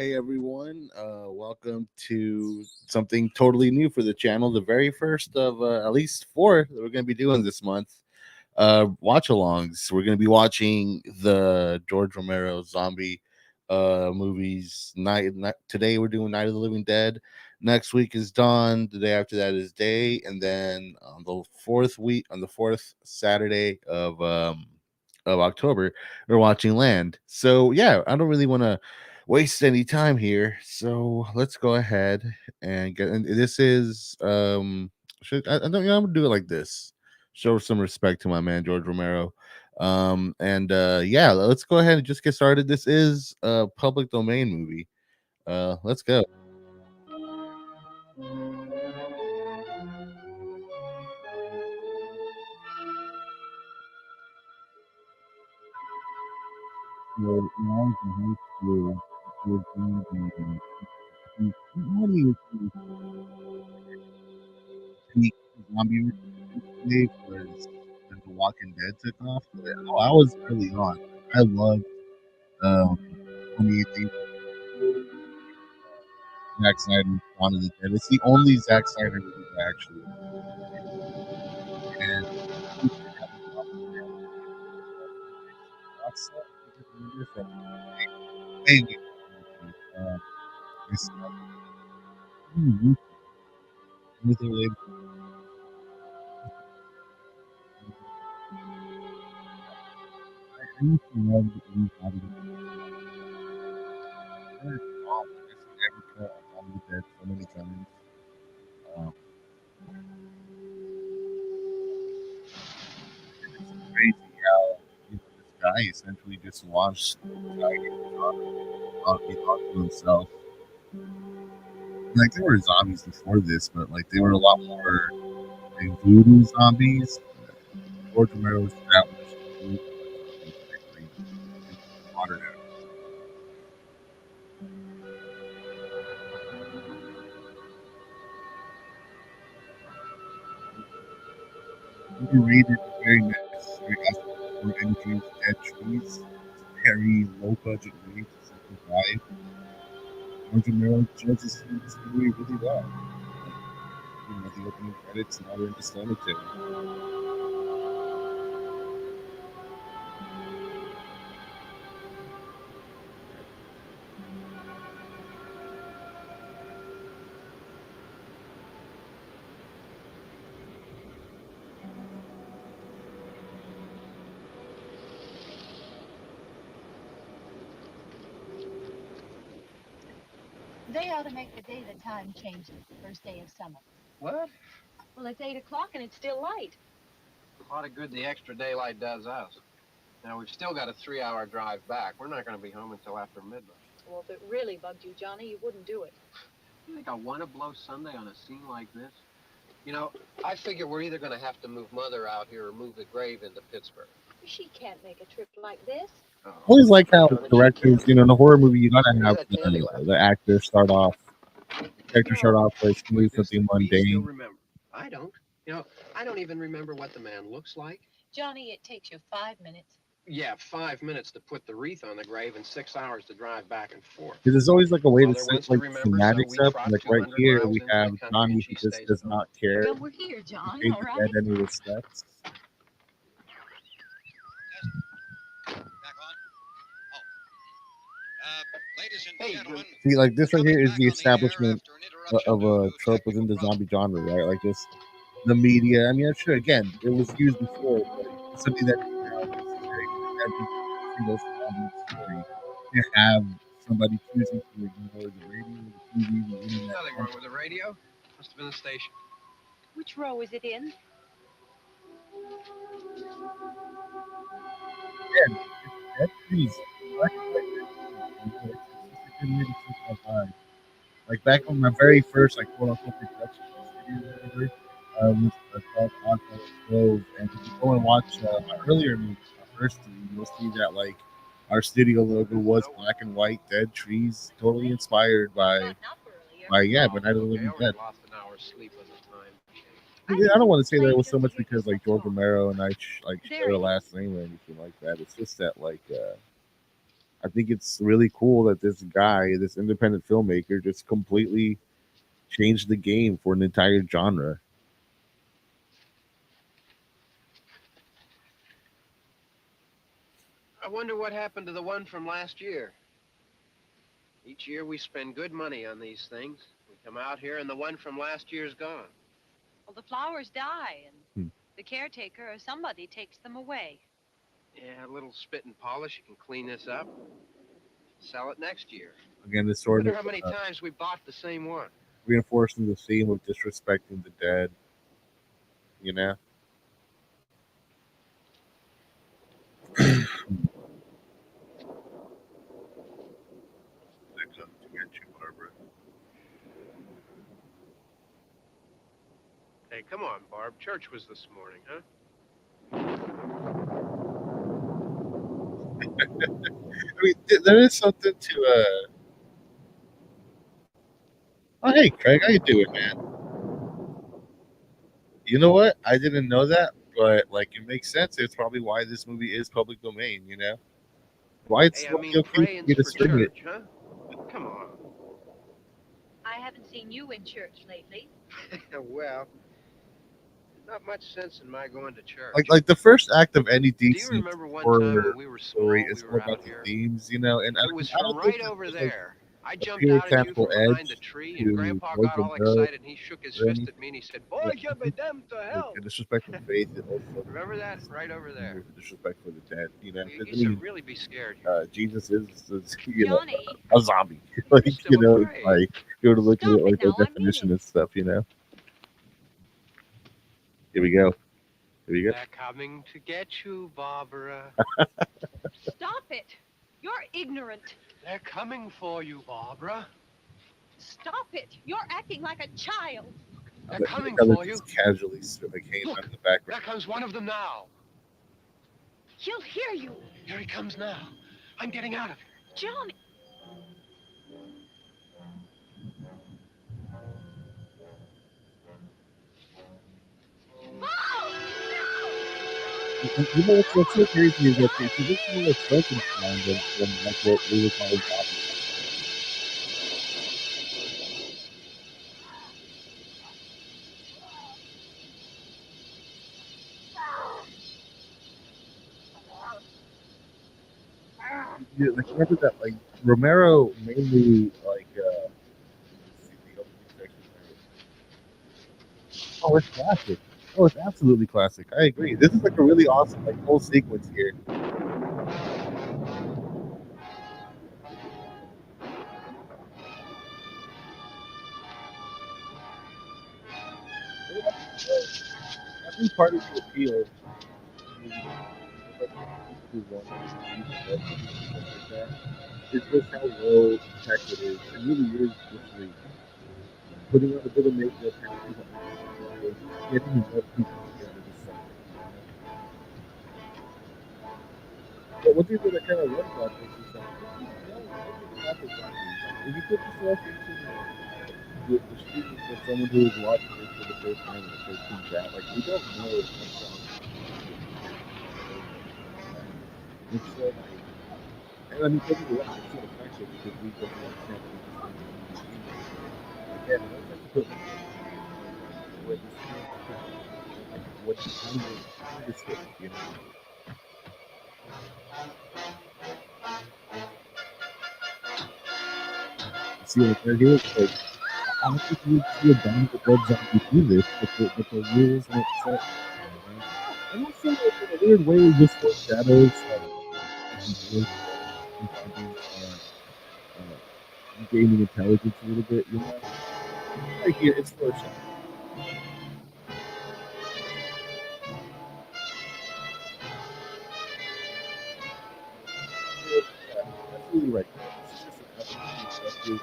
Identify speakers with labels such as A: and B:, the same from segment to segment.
A: Hey everyone, welcome to something totally new for the channel. The very first of at least four that we're going to be doing this month. Watch alongs. We're going to be watching the George Romero zombie movies. Today we're doing Night of the Living Dead. Next week is Dawn. The day after that is Day, and then on the fourth Saturday of October, we're watching Land. So yeah, I don't really want to waste any time here. So let's go ahead and get. And this is I don't. I'm gonna do it like this. Show some respect to my man George Romero. And yeah, let's go ahead and just get started. This is a public domain movie. Let's go. So, when I was in high school, I was doing the peak zombie wave was when The Walking Dead took off. I was early on. I loved um 2018 Zack Snyder's Dawn of the Dead. It's the only Zack Snyder movie that I actually like. And we did have a lot of stuff I can remember from way back. This everything related I used to love the Eve out of the Dead. I've seen every cut of Dawn of the Dead so many times. Um, it's crazy how this guy essentially just launched the entire zombie onto himself. Like there were zombies before this, but like they were a lot more like voodoo zombies. George Romero established the voodoo zombies actually in modern era. Underrated but very necessary aspect for anything dead trees. It's a very low budget way to simplify. George Romero judges this movie really well. Like, the opening credits and all the storytelling.
B: They ought to make the day the time changes, the first day of summer.
C: What?
B: Well, it's 8 o'clock and it's still light.
C: A lot of good the extra daylight does us. Now, we've still got a 3-hour drive back. We're not going to be home until after midnight.
B: Well, if it really bugged you, Johnny, you wouldn't do it.
C: You think I want to blow Sunday on a scene like this? You know, I figure we're either going to have to move Mother out here or move the grave into Pittsburgh.
B: She can't make a trip like this.
A: I always like how
C: No, but she
A: directors,
C: can.
A: in a horror movie, you gotta
C: Look
A: have
C: at that candy left.
A: the actors start off, characters start off with maybe
C: Witness
A: something
C: that we still
A: mundane.
C: remember. I don't. You know, I don't even remember what the man looks like.
B: Johnny, it takes you 5 minutes.
C: Yeah, 5 minutes to put the wreath on the grave and 6 hours to drive back and forth.
A: Because there's always like a way to
C: Mother
A: set
C: wants to
A: like
C: remember, so
A: thematics
C: we
A: up.
C: trot
A: Like right
C: 200
A: here,
C: miles
A: we
C: into
A: have
C: the country
A: Johnny
C: and
A: who
C: she
A: just
C: stays
A: does
C: at home.
A: not care
B: Well, we're here,
A: to
B: John,
A: take
B: all
A: the
B: right?
A: dead any respects.
D: Back on. Oh. Ladies and
C: Hey,
D: gentlemen,
A: See, like this right
D: coming
A: here is
D: back
A: the
D: on the air
A: establishment
D: after an interruption
A: of
D: due
A: a
D: to
A: trope within
D: technical
A: the
D: problems.
A: zombie genre, right? Like this, the media. I mean, sure, again, it was used before, but it's something that is now necessary for every single zombie story to have somebody choosing to ignore the radio, the TV, the internet.
C: Nothing wrong with the radio. Must have been the station.
B: Which row is it in?
A: Again, it's dead trees. Directed by dead trees. Like, it's just a good way to keep that vibe. Like back on my very first like quote unquote production in the city or whatever, was called Oddfellows Grove. And if you go and watch my earlier movies, my first three, you'll see that like our studio logo was black and white, dead trees, totally inspired
B: Gotten up earlier.
A: by Night of the
C: Okay,
A: Living
C: already
A: Dead.
C: lost an hour's sleep with the time change.
A: I don't want to say that it was so
B: Just to
A: much
B: hear
A: because
B: this
A: like
B: stuff
A: George
B: talk.
A: Romero and I like
B: There
A: share a
B: he is.
A: last name or anything like that. It's just that like I think it's really cool that this guy, this independent filmmaker, just completely changed the game for an entire genre.
C: I wonder what happened to the one from last year. Each year we spend good money on these things. We come out here and the one from last year's gone.
B: Well, the flowers die, and
A: Hmm.
B: the caretaker or somebody takes them away.
C: Yeah, a little spit and polish. You can clean this up, sell it next year.
A: Again, this sort
C: Wonder
A: of
C: how many times we bought the same one.
A: reinforcing the theme of disrespecting the dead. You know, I come to get you, Barbara.
C: Hey, come on, Barb. Church was this morning, huh?
A: I mean, there is something to. Oh, hey, Craig, how you doing, man? You know what? I didn't know that, but like, it makes sense. It's probably why this movie is public domain. You know,
C: Hey, I
A: why
C: mean,
A: it's okay for me
C: praying's
A: to
C: for
A: stream it.
C: church, huh? Come on.
B: I haven't seen you in church lately.
C: Well, not much sense in my going to church.
A: Like the first act of any
C: Do you
A: decent
C: remember one time when
A: horror
C: we were
A: story
C: small,
A: is
C: we
A: all
C: were out
A: about the
C: here?
A: themes, you know. And
C: It was
A: I
C: from
A: don't think
C: right over
A: there's like
C: there. I
A: a
C: jumped out at you
A: puritanical
C: from behind the
A: edge
C: tree, and
A: to
C: Grandpa
A: Boys
C: got
A: and
C: all
A: Girls
C: excited, and he shook his
A: or
C: fist
A: anything.
C: at me, and he said,
A: I
C: "Boy, give me
A: think
C: them to
A: like
C: hell."
A: a disrespect for faith is also
C: Remember that? Right over there.
A: disrespect for the dead. You know,
C: We
A: 'cause, I
C: used to
A: mean,
C: really be scared here.
A: Jesus is
B: Johnny,
A: a zombie.
C: We were
A: Like
C: still
A: it's
C: afraid.
A: like if you were to look at
B: stop
A: it
B: it
A: like the
B: now. I mean
A: definition
B: it.
A: and stuff. You know, here we go. Here we go.
C: They're coming to get you, Barbara.
B: Stop it. You're ignorant.
C: They're coming for you, Barbara.
B: Stop it. You're acting like a child.
C: They're
A: Like
C: coming
A: how they're
C: for you.
A: just casually like hanging out
C: Look,
A: in the background.
C: there comes one of them now.
B: He'll hear you.
C: Here he comes now. I'm getting out of here.
B: Johnny. Oh,
A: You know what's so crazy is that this is more like Frankenstein than like what we would call zombie. You, like remember that like Romero mainly like let's see the opening section there. Oh, it's classic. Oh, it's absolutely classic. I agree. This is like a really awesome like whole sequence here. And, I think part of the appeal to like people who want to believe in ghosts and stuff like that is just how well protected it is. It really is just like putting on a bit of makeup, having people act together, and just getting enough people together to sell it. You know? But one thing that I kind of love about this is that most of the classic zombies, if you put yourself into the shoes of someone who is watching this for the first time and it first comes out, like we don't know what zombies actually exist. We don't know anything like that. And so like, and I mean, don't get me wrong, it's not effective because we don't understand what we're just watching a movie anyway. But again, I always like to put myself in the situation where this film could happen, and like what how would this hit, you know? You see, like right here, it's like I don't think you would see a Dawn of the Dead zombie do this, but the rules weren't set for it, you know? And also, like, in a weird way, it just foreshadows like years of zombies gaining intelligence a little bit, you know? Like yeah, it's foreshadowing. Yeah, absolutely right, Craig. This is just an absolutely effective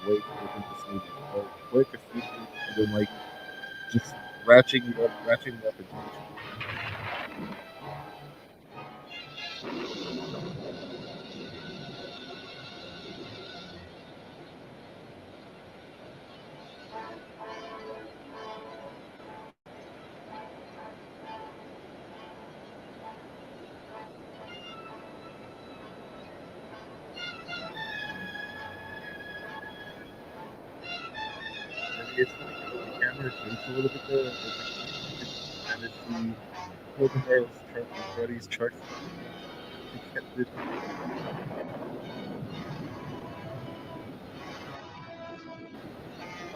A: way to open this movie. Like quick, efficient, and then like just ratcheting up in tension. it's funny because the camera shakes a little bit though, and like you can kind of see Freddy's chart to get this.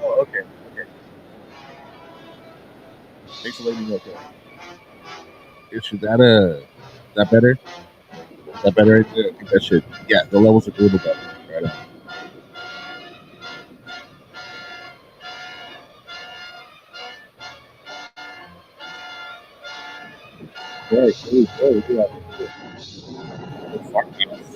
A: Oh, okay, okay. Thanks for letting me know. Okay. Should that better? Is that better right there? I think that should. Yeah, the levels are a little better. Right on. Great, great, great. Yeah, the farmhouse.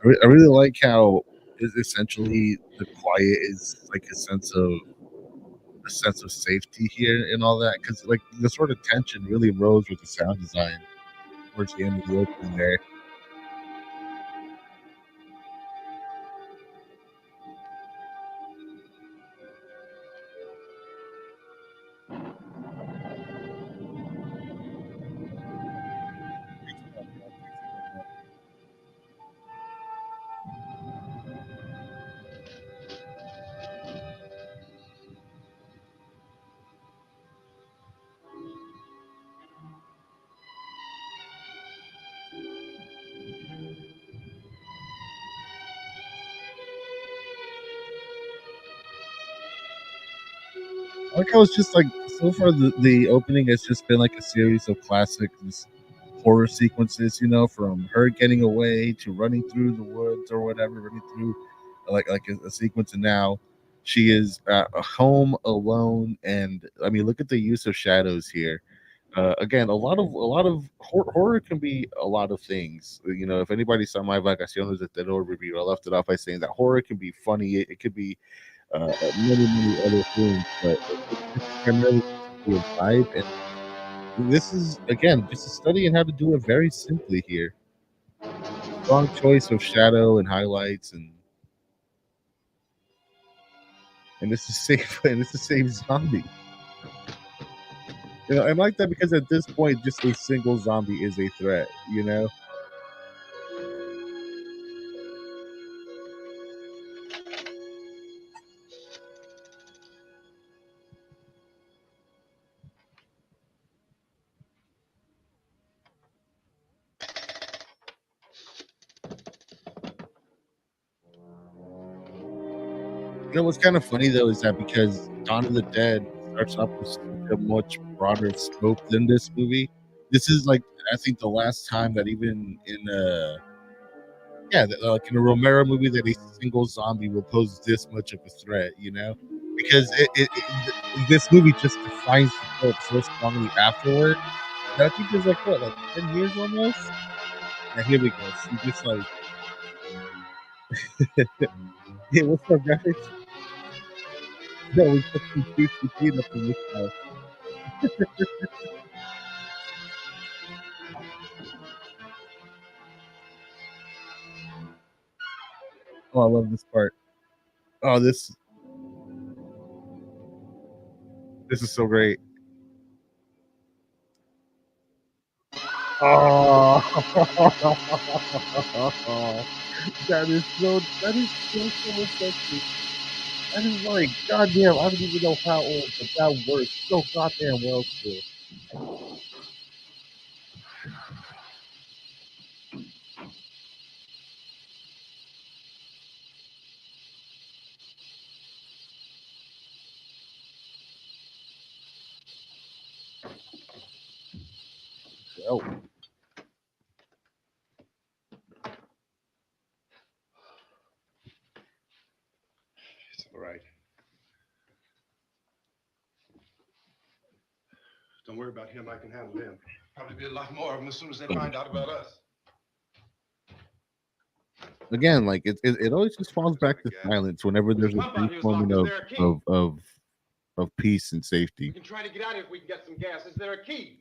A: I really like how essentially the quiet is like a sense of safety here and all that because like the sort of tension really rose with the sound design towards the end of the opening there. I like how it's just like so far the opening has just been like a series of classic just horror sequences, you know, from her getting away to running through the woods or whatever, running through like a sequence, and now she is at a home alone. And I mean, look at the use of shadows here. Again, horror can be a lot of things. You know, if anybody saw my Vacaciones de Terror review, I left it off by saying that horror can be funny. It could be many other things, but it's primarily basically a vibe. And this is again just a study in how to do it very simply here. Strong choice of shadow and highlights, and this is safe, and this is same zombie. You know, I like that because at this point, just a single zombie is a threat. You know, what's kind of funny though is that because Dawn of the Dead starts off with such a much broader scope than this movie. This is like I think the last time that even in like in a Romero movie that a single zombie will pose this much of a threat, you know, because this movie just defines the scope so strongly afterward. And I think there's like what, like 10 years almost. Yeah, here we go. See, just like, hey, what's up, guys? No, we got some QCP up in this house. Oh, I love this part. Oh, this is so great. Oh, that is so sexy. That is like, goddamn, I don't even know how old, but that works so goddamn well still. Oh,
E: It's all right. Don't worry about him. I can handle him. Probably be a lot more of them as soon as they find out about us.
A: again, like it always just falls
E: There's
A: back
E: our
A: to
E: gas.
A: silence whenever
E: This
A: there's a
E: pump out
A: brief
E: here is
A: moment
E: locked. Is there a key?
A: of peace and
E: We
A: safety.
E: can try to get out if we can get some gas. Is there a key?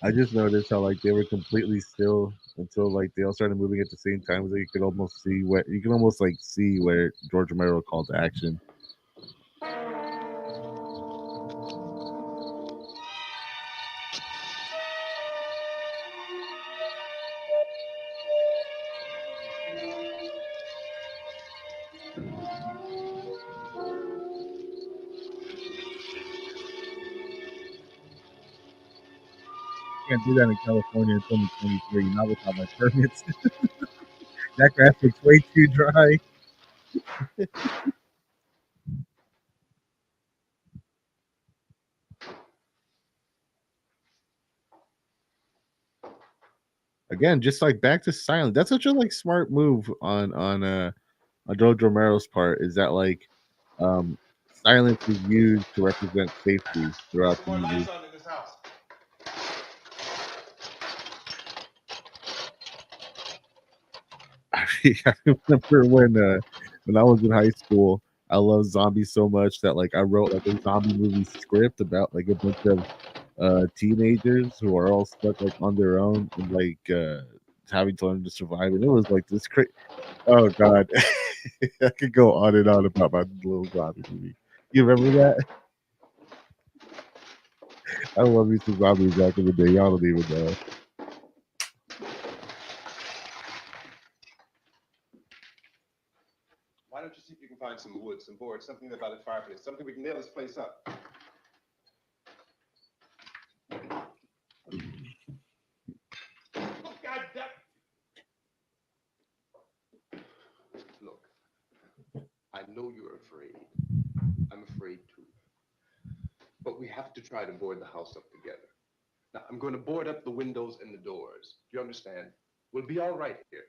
A: I just noticed how like they were completely still until like they all started moving at the same time. So you could almost see what you can almost like see where George Romero called to action. Can't do that in California in 2023, not without my permits. That graphic's way too dry. Again, just like back to silent. That's such a like smart move on George Romero's part. Is that like um silence is used to represent safety
E: Put
A: throughout
E: some
A: the
E: more
A: movie.
E: lights on in this house.
A: I remember when I was in high school, I loved zombies so much that like I wrote like a zombie movie script about like a bunch of teenagers who are all stuck like on their own and like having to learn to survive. And it was like this crazy. Oh god, I could go on and on about my little zombie movie. You remember that? I love me some zombies back in the day. Y'all don't even know.
E: Why don't you see if you can find some wood, some board, something about a fireplace, something we can nail this place up. Oh, God damn. Look, I know you're afraid. I'm afraid too. But we have to try to board the house up together. Now, I'm going to board up the windows and the doors. Do you understand? We'll be all right here.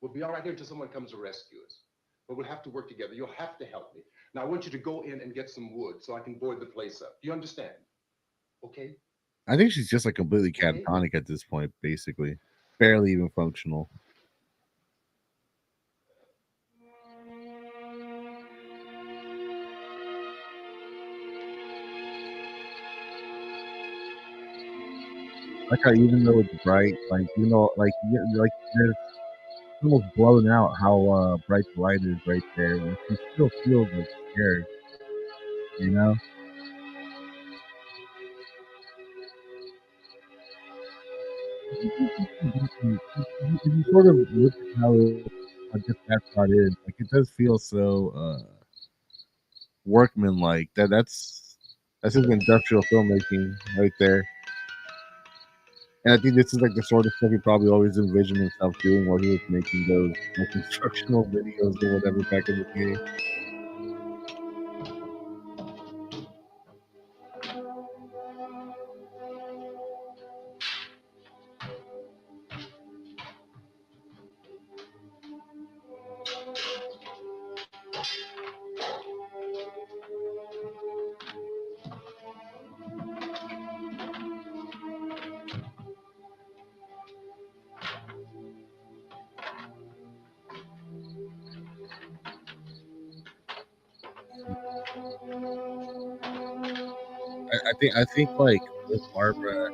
E: We'll be all right here until someone comes to rescue us. But we'll have to work together. You'll have to help me. Now, I want you to go in and get some wood so I can board the place up. Do you understand? Okay?
A: I think she's just like completely
E: Okay?
A: catatonic at this point, basically, barely even functional. Like how even though it's bright, like you know, like there's almost blown out how bright the light is right there, and she still feels like scared, you know. If you sort of look at how this that part is, like it does feel so workmanlike. That's his industrial filmmaking right there. And I think this is like the sort of stuff he probably always envisioned himself doing while he was making those like instructional videos or whatever back in the day. I think like with Barbara,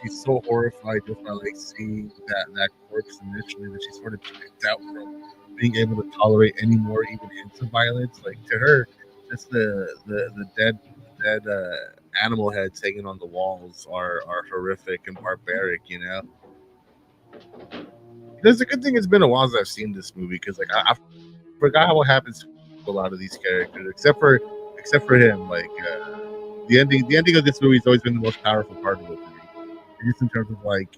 A: she's so horrified just by like seeing that corpse initially that she sort of checked out from being able to tolerate any more even hints of violence. Like to her, just the dead animal heads hanging on the walls are horrific and barbaric. You know, there's a good thing it's been a while since I've seen this movie because like I forgot what happens to a lot of these characters except for him. Like the ending of this movie has always been the most powerful part of it for me. And just in terms of like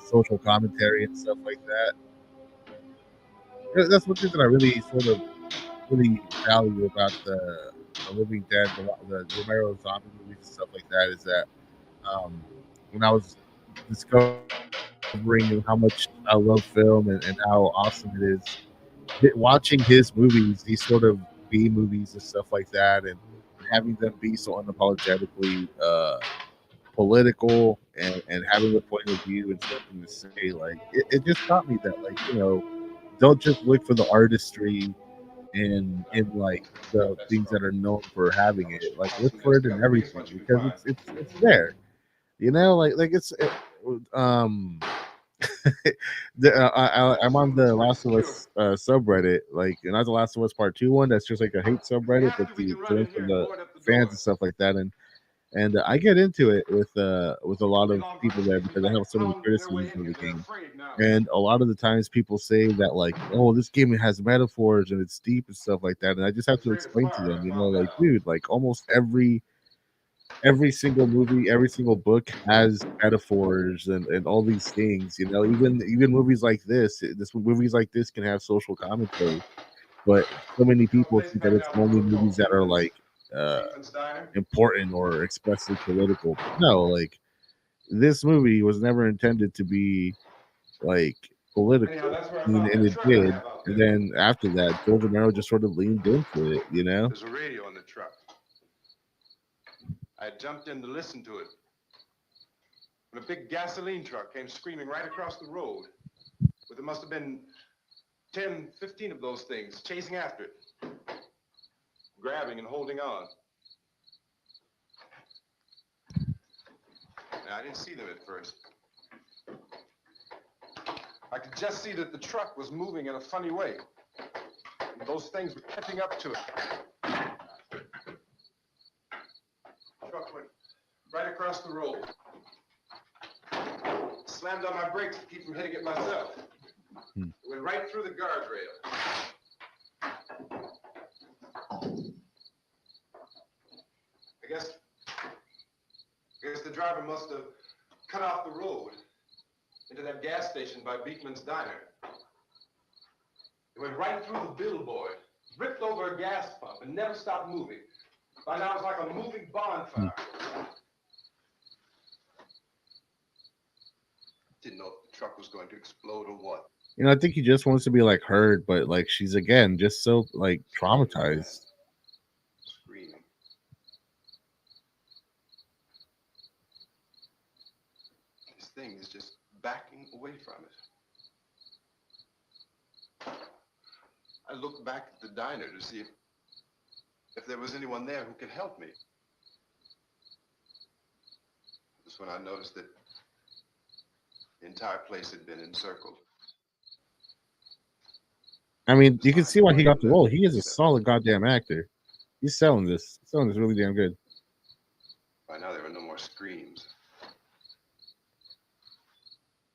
A: social commentary and stuff like that. That's one thing that I really sort of really value about the Living Dead, the Romero zombie movies and stuff like that is that when I was discovering how much I love film and how awesome it is, watching his movies, these sort of B movies and stuff like that, and having them be so unapologetically political and having a point of view and something to say, like it just taught me that, like, don't just look for the artistry in like
E: Yeah,
A: the
E: that's
A: things
E: strong.
A: that are known for having it. Like look
E: Some
A: for
E: next
A: it in
E: cover. Biggest
A: everything
E: ones you can
A: because
E: find.
A: it's there. You know, like um I'm on the Last of Us subreddit, like not the Last of Us Part 2 one. That's just like a hate
E: If we
A: subreddit, but
E: have to, we can
A: to
E: run in
A: listen
E: here and
A: to
E: board up the
A: fans
E: door.
A: and stuff like that, and I get into it with a lot
E: They
A: of
E: long
A: people
E: punches
A: there
E: usually
A: because I
E: like
A: have so many
E: pounding their way
A: criticisms
E: in
A: of
E: here.
A: the
E: They're
A: game.
E: afraid now.
A: And a lot of the times people say that like, oh, this game has metaphors and it's deep and stuff like that, and I just
E: They're
A: have to
E: afraid of
A: explain to
E: fire.
A: them,
E: I
A: you know,
E: found that
A: like,
E: out.
A: dude, like almost every single movie, every single book has metaphors and all these things, you know. Even movies like this movies like this can have social commentary, but so many
E: You know a
A: people
E: place
A: think that
E: back
A: it's
E: down the
A: only
E: road called
A: movies that are like uh
E: Beekman's Diner?
A: important or expressly political. But no, like this movie was never intended to be like
E: Anyhow,
A: political,
E: that's where I
A: and,
E: found
A: and
E: that
A: it
E: truck I
A: did.
E: have out
A: And
E: there.
A: then after that, George Romero just sort of leaned into it, you know.
E: There's a radio in the truck. I jumped in to listen to it when a big gasoline truck came screaming right across the road. But there must have been 10, 15 of those things chasing after it, grabbing and holding on. Now, I didn't see them at first. I could just see that the truck was moving in a funny way. And those things were catching up to it. The truck went right across the road. Slammed on my brakes to keep from hitting it myself. It went right through the guardrail. I guess the driver must have cut off the road into that gas station by Beekman's Diner. It went right through the billboard, ripped over a gas pump, and never stopped moving. By now, it's like a moving bonfire. Didn't know if the truck was going to explode or what.
A: You know, I think he just wants to be like heard, but like she's again just so like
E: Screaming
A: traumatized.
E: fast. Screaming. This thing is just backing away from it. I looked back at the diner to see if there was anyone there who could help me. That's when I noticed that the entire place had been encircled.
A: I mean, you can
E: Besides,
A: see why he got the
E: there
A: role.
E: were
A: He is a
E: seven.
A: solid goddamn actor. He's selling this really damn good.
E: By now, there were no more screams.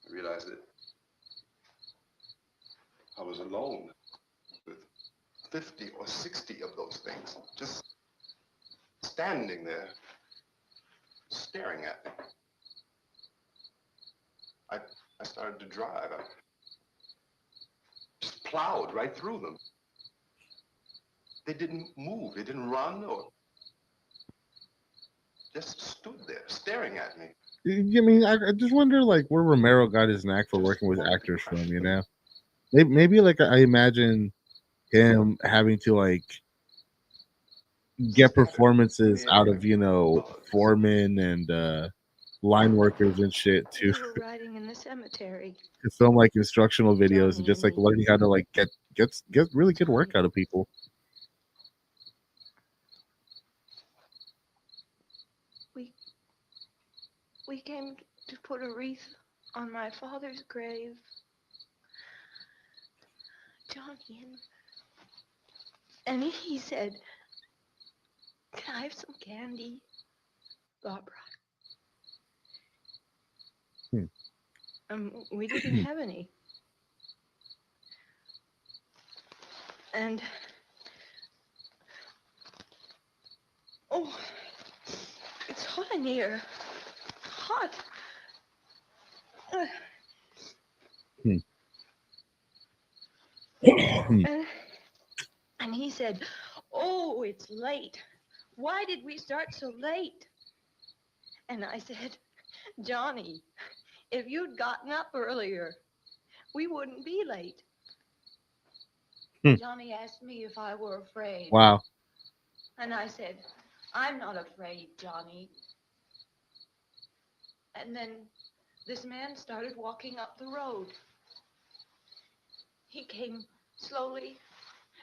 E: I realized that I was alone with 50 or 60 of those things, just standing there, staring at me. I started to drive. I just plowed right through them. They didn't move. They didn't run or just stood there staring at me.
A: I mean, I just wonder like where Romero got his knack for
E: Just
A: working with
E: wanted to
A: actors
E: crush
A: from. You
E: them.
A: know, maybe like I imagine him having to like get
E: Scattered in
A: performances
E: the
A: out
E: air
A: of
E: like bugs.
A: foremen and line workers and shit
F: We were riding in the cemetery.
A: to film like instructional videos and
F: Johnny
A: just
F: and
A: like
F: me.
A: learning how to like get really good work
F: Johnny.
A: out of people.
F: We came to put a wreath on my father's grave. Johnny and he said, "Can I have some candy, Barbara?" We didn't have any. And oh, it's hot in here. Hot. And he said, "Oh, it's late. Why did we start so late?" And I said, "Johnny, if you'd gotten up earlier, we wouldn't be late." Johnny asked me if I were afraid.
A: Wow.
F: And I said, "I'm not afraid, Johnny." And then this man started walking up the road. He came slowly,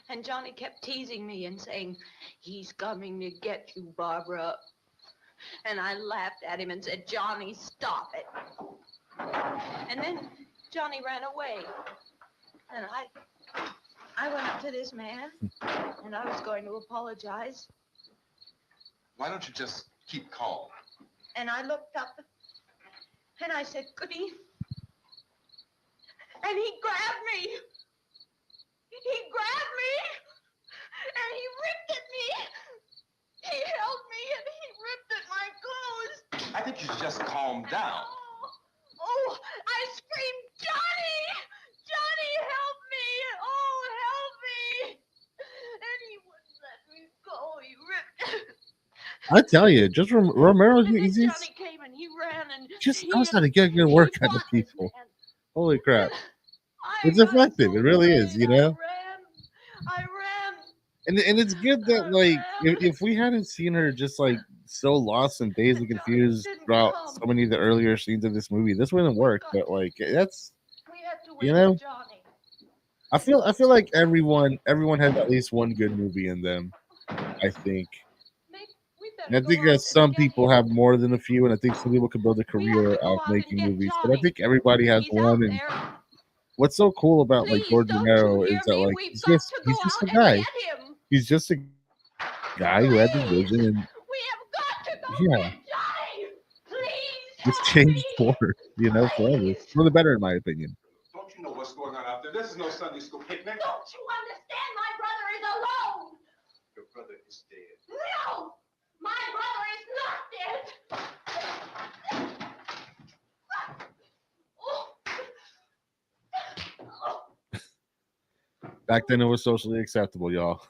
F: and Johnny kept teasing me and saying, "He's coming to get you, Barbara." And I laughed at him and said, Johnny, stop it. And then Johnny ran away. And I went up to this man, and I was going to apologize.
E: Why don't you just keep calm?
F: And I looked up, and I said, Goody. And he grabbed me. He grabbed me, and he ripped at me. He held me, and he ripped at my clothes.
E: I think you should just calm down.
F: Oh, I screamed, Johnny! Johnny, help me! Oh, help me! And he wouldn't let me go. He ripped.
A: I tell you, just Romero,
F: And then
A: he's
F: Johnny came and he ran and
A: just
F: he
A: knows how
F: and
A: to get good
F: he
A: work out of
F: fought this
A: people.
F: man.
A: Holy crap.
F: I
A: It's
F: got
A: effective.
F: so
A: It really is,
F: afraid.
A: you know?
F: I ran.
A: And it's good that,
F: I
A: like,
F: ran.
A: if we hadn't seen her just, like, so lost and dazed and
F: Johnny
A: confused
F: didn't
A: throughout
F: come.
A: so many of the earlier scenes of this movie, this wouldn't work. But, like, that's,
F: We had to
A: you
F: wait
A: know,
F: for Johnny.
A: I feel like everyone has at least one good movie in them, I think.
F: We
A: And I
F: better
A: think
F: go out
A: that some
F: and get
A: people
F: him.
A: have more than a few, and I think some people could build a
F: We have
A: career
F: to
A: out
F: go
A: of
F: out and
A: making
F: get
A: movies. But I
F: Johnny.
A: think everybody has
F: He's out
A: one. And
F: there.
A: what's so cool about, like,
F: Please,
A: George
F: don't you
A: Romero
F: hear
A: is that,
F: me?
A: like,
F: We've got to go
A: he's just a
F: out and
A: guy.
F: get him.
A: He's just a guy who had this
F: Please.
A: vision, and
F: We have got to go
A: yeah,
F: get Johnny. Please
A: it's
F: help
A: changed
F: me.
A: forever,
F: Please.
A: for the better, in my opinion.
E: Don't you know what's going on out there? This is no Sunday school picnic.
F: Don't you understand? My brother is alone.
E: Your brother is dead.
F: No, my brother is not dead.
A: Back then, it was socially acceptable, y'all.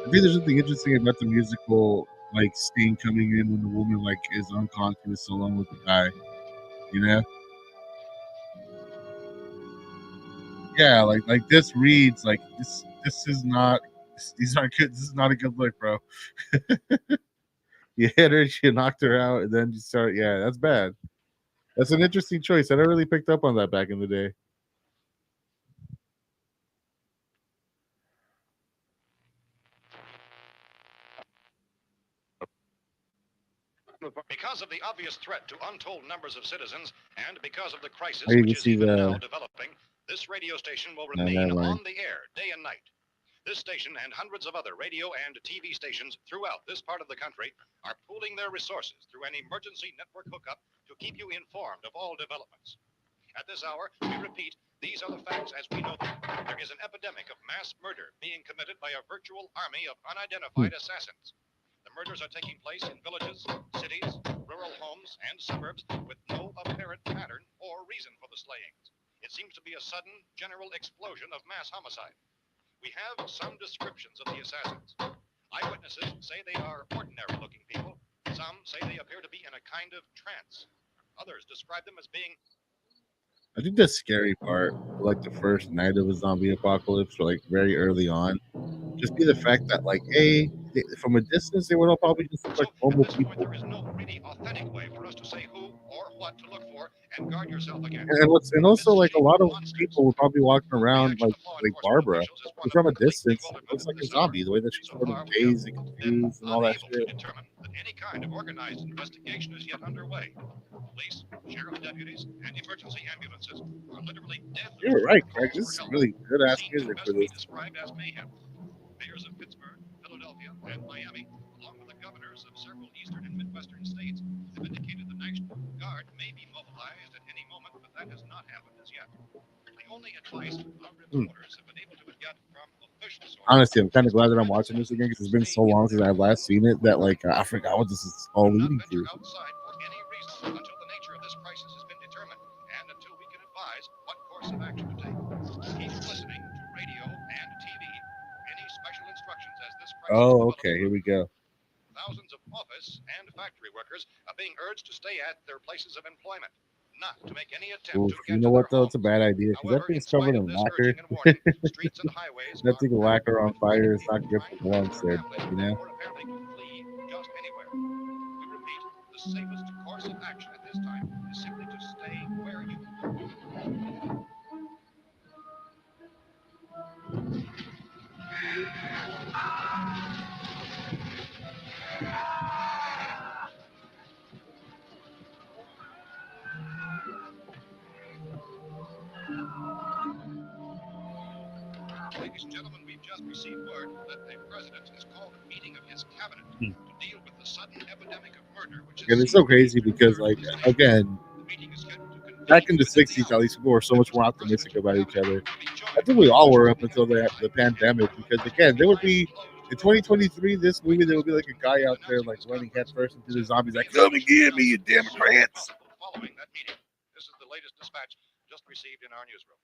A: I think there's something interesting about the musical, like, scene coming in when the woman, like, is unconscious along with the guy. You know? Yeah, like this reads like this is not these aren't good. This is not a good look, bro. You hit her, you knocked her out, and then you start. Yeah, that's bad. That's an interesting choice. I never really picked up on that back in the day.
G: Because of the obvious threat to untold numbers of citizens and because of the crisis
A: I even
G: which is
A: see
G: even now
A: the.
G: developing, this radio station will
A: No,
G: remain
A: never mind.
G: on the air day and night. This station and hundreds of other radio and TV stations throughout this part of the country are pooling their resources through an emergency network hookup to keep you informed of all developments. At this hour, we repeat, these are the facts as we know them. There is an epidemic of mass murder being committed by a virtual army of unidentified assassins. The murders are taking place in villages, cities, rural homes, and suburbs with no apparent pattern or reason for the slayings. It seems to be a sudden, general explosion of mass homicide. We have some descriptions of the assassins. Eyewitnesses say they are ordinary-looking people. Some say they appear to be in a kind of trance. Others describe them as being...
A: I think the scary part, like the first night of a zombie apocalypse, or like very early on, just be the fact that, like, from a distance, they would all probably just look
G: So,
A: like
G: at
A: normal
G: this point,
A: people.
G: there is no really authentic way for us to say who or what to look for and guard yourself against.
A: And also,
G: This
A: like, a
G: shape
A: lot of
G: monsters.
A: people were probably walking
G: The
A: around
G: reaction
A: like
G: of law
A: like
G: enforcement
A: Barbara.
G: officials is one
A: And
G: of
A: from a
G: complete
A: distance, it
G: bewilderment
A: looks like a
G: this hour.
A: zombie. The way that she's
G: So
A: sort of
G: far, we
A: dazed and
G: have been
A: confused and all that
G: unable
A: shit.
G: to determine that any kind of organized investigation is yet underway. Police, sheriff's deputies, and emergency ambulances are literally dead
A: You're
G: loose
A: right,
G: with
A: Craig.
G: calls
A: This
G: for
A: is
G: help.
A: really good ass
G: Scenes
A: music
G: can
A: for
G: best be
A: this.
G: described as mayhem. Mayors of Pittsburgh, Philadelphia, and Miami, along with the governors of several eastern and midwestern states, have indicated the National Guard may be mobilized at any moment, but that has not happened as yet. The only advice our reporters have been able to get from official sources
A: Honestly, I'm kind of
G: is to
A: glad that
G: try
A: I'm
G: their
A: watching this
G: best
A: again
G: to
A: because it's been
G: stay
A: so
G: in
A: long since
G: their
A: I've last seen it that, like, I forgot what this is all
G: do not
A: leading
G: venture
A: to.
G: outside for any reason until the nature of this crisis has been determined and until we can advise what course of action to take. Keep listening to radio and TV. Any special instructions as this crisis
A: Oh,
G: develops.
A: okay. Here we go.
G: Thousands of office and factory workers are being urged to stay at their places of employment, not to make any attempt
A: Oof,
G: to
A: you
G: get
A: know
G: to
A: what
G: their
A: though? It's a
G: homes.
A: bad idea because that
G: However, in
A: thing's covered
G: spite
A: in
G: of this
A: lacquer.
G: urging and warning, streets and highways
A: That
G: are
A: thing of
G: packed
A: lacquer on
G: with
A: fire
G: frantic
A: is not
G: people
A: good
G: trying
A: for
G: to find
A: lungs
G: their
A: there,
G: families
A: you know?
G: or apparently to flee just anywhere. We repeat, the safest course of action at this time is simply to stay where you are. Ladies and gentlemen, we've just received word that the president has called a meeting of his cabinet
A: Hmm.
G: to deal with the sudden epidemic of murder, which
A: And
G: is
A: it's so crazy because, like, again,
G: the meeting is scheduled to
A: back
G: convene
A: in the
G: within the
A: '60s, at
G: hour.
A: least people were so much more optimistic
G: Presidential
A: about each
G: cabinet
A: other.
G: to be
A: I
G: joined
A: think
G: by
A: we all were
G: Marshal
A: up until the
G: McHenry
A: pandemic,
G: and
A: because
G: Lord
A: again, there would
G: behind
A: be
G: closed
A: in
G: doors.
A: 2023 this movie there would be like a guy out there like running headfirst into the zombies, like "Come and get me, you Democrats!"
G: Following that meeting, this is the latest dispatch just received in our newsroom.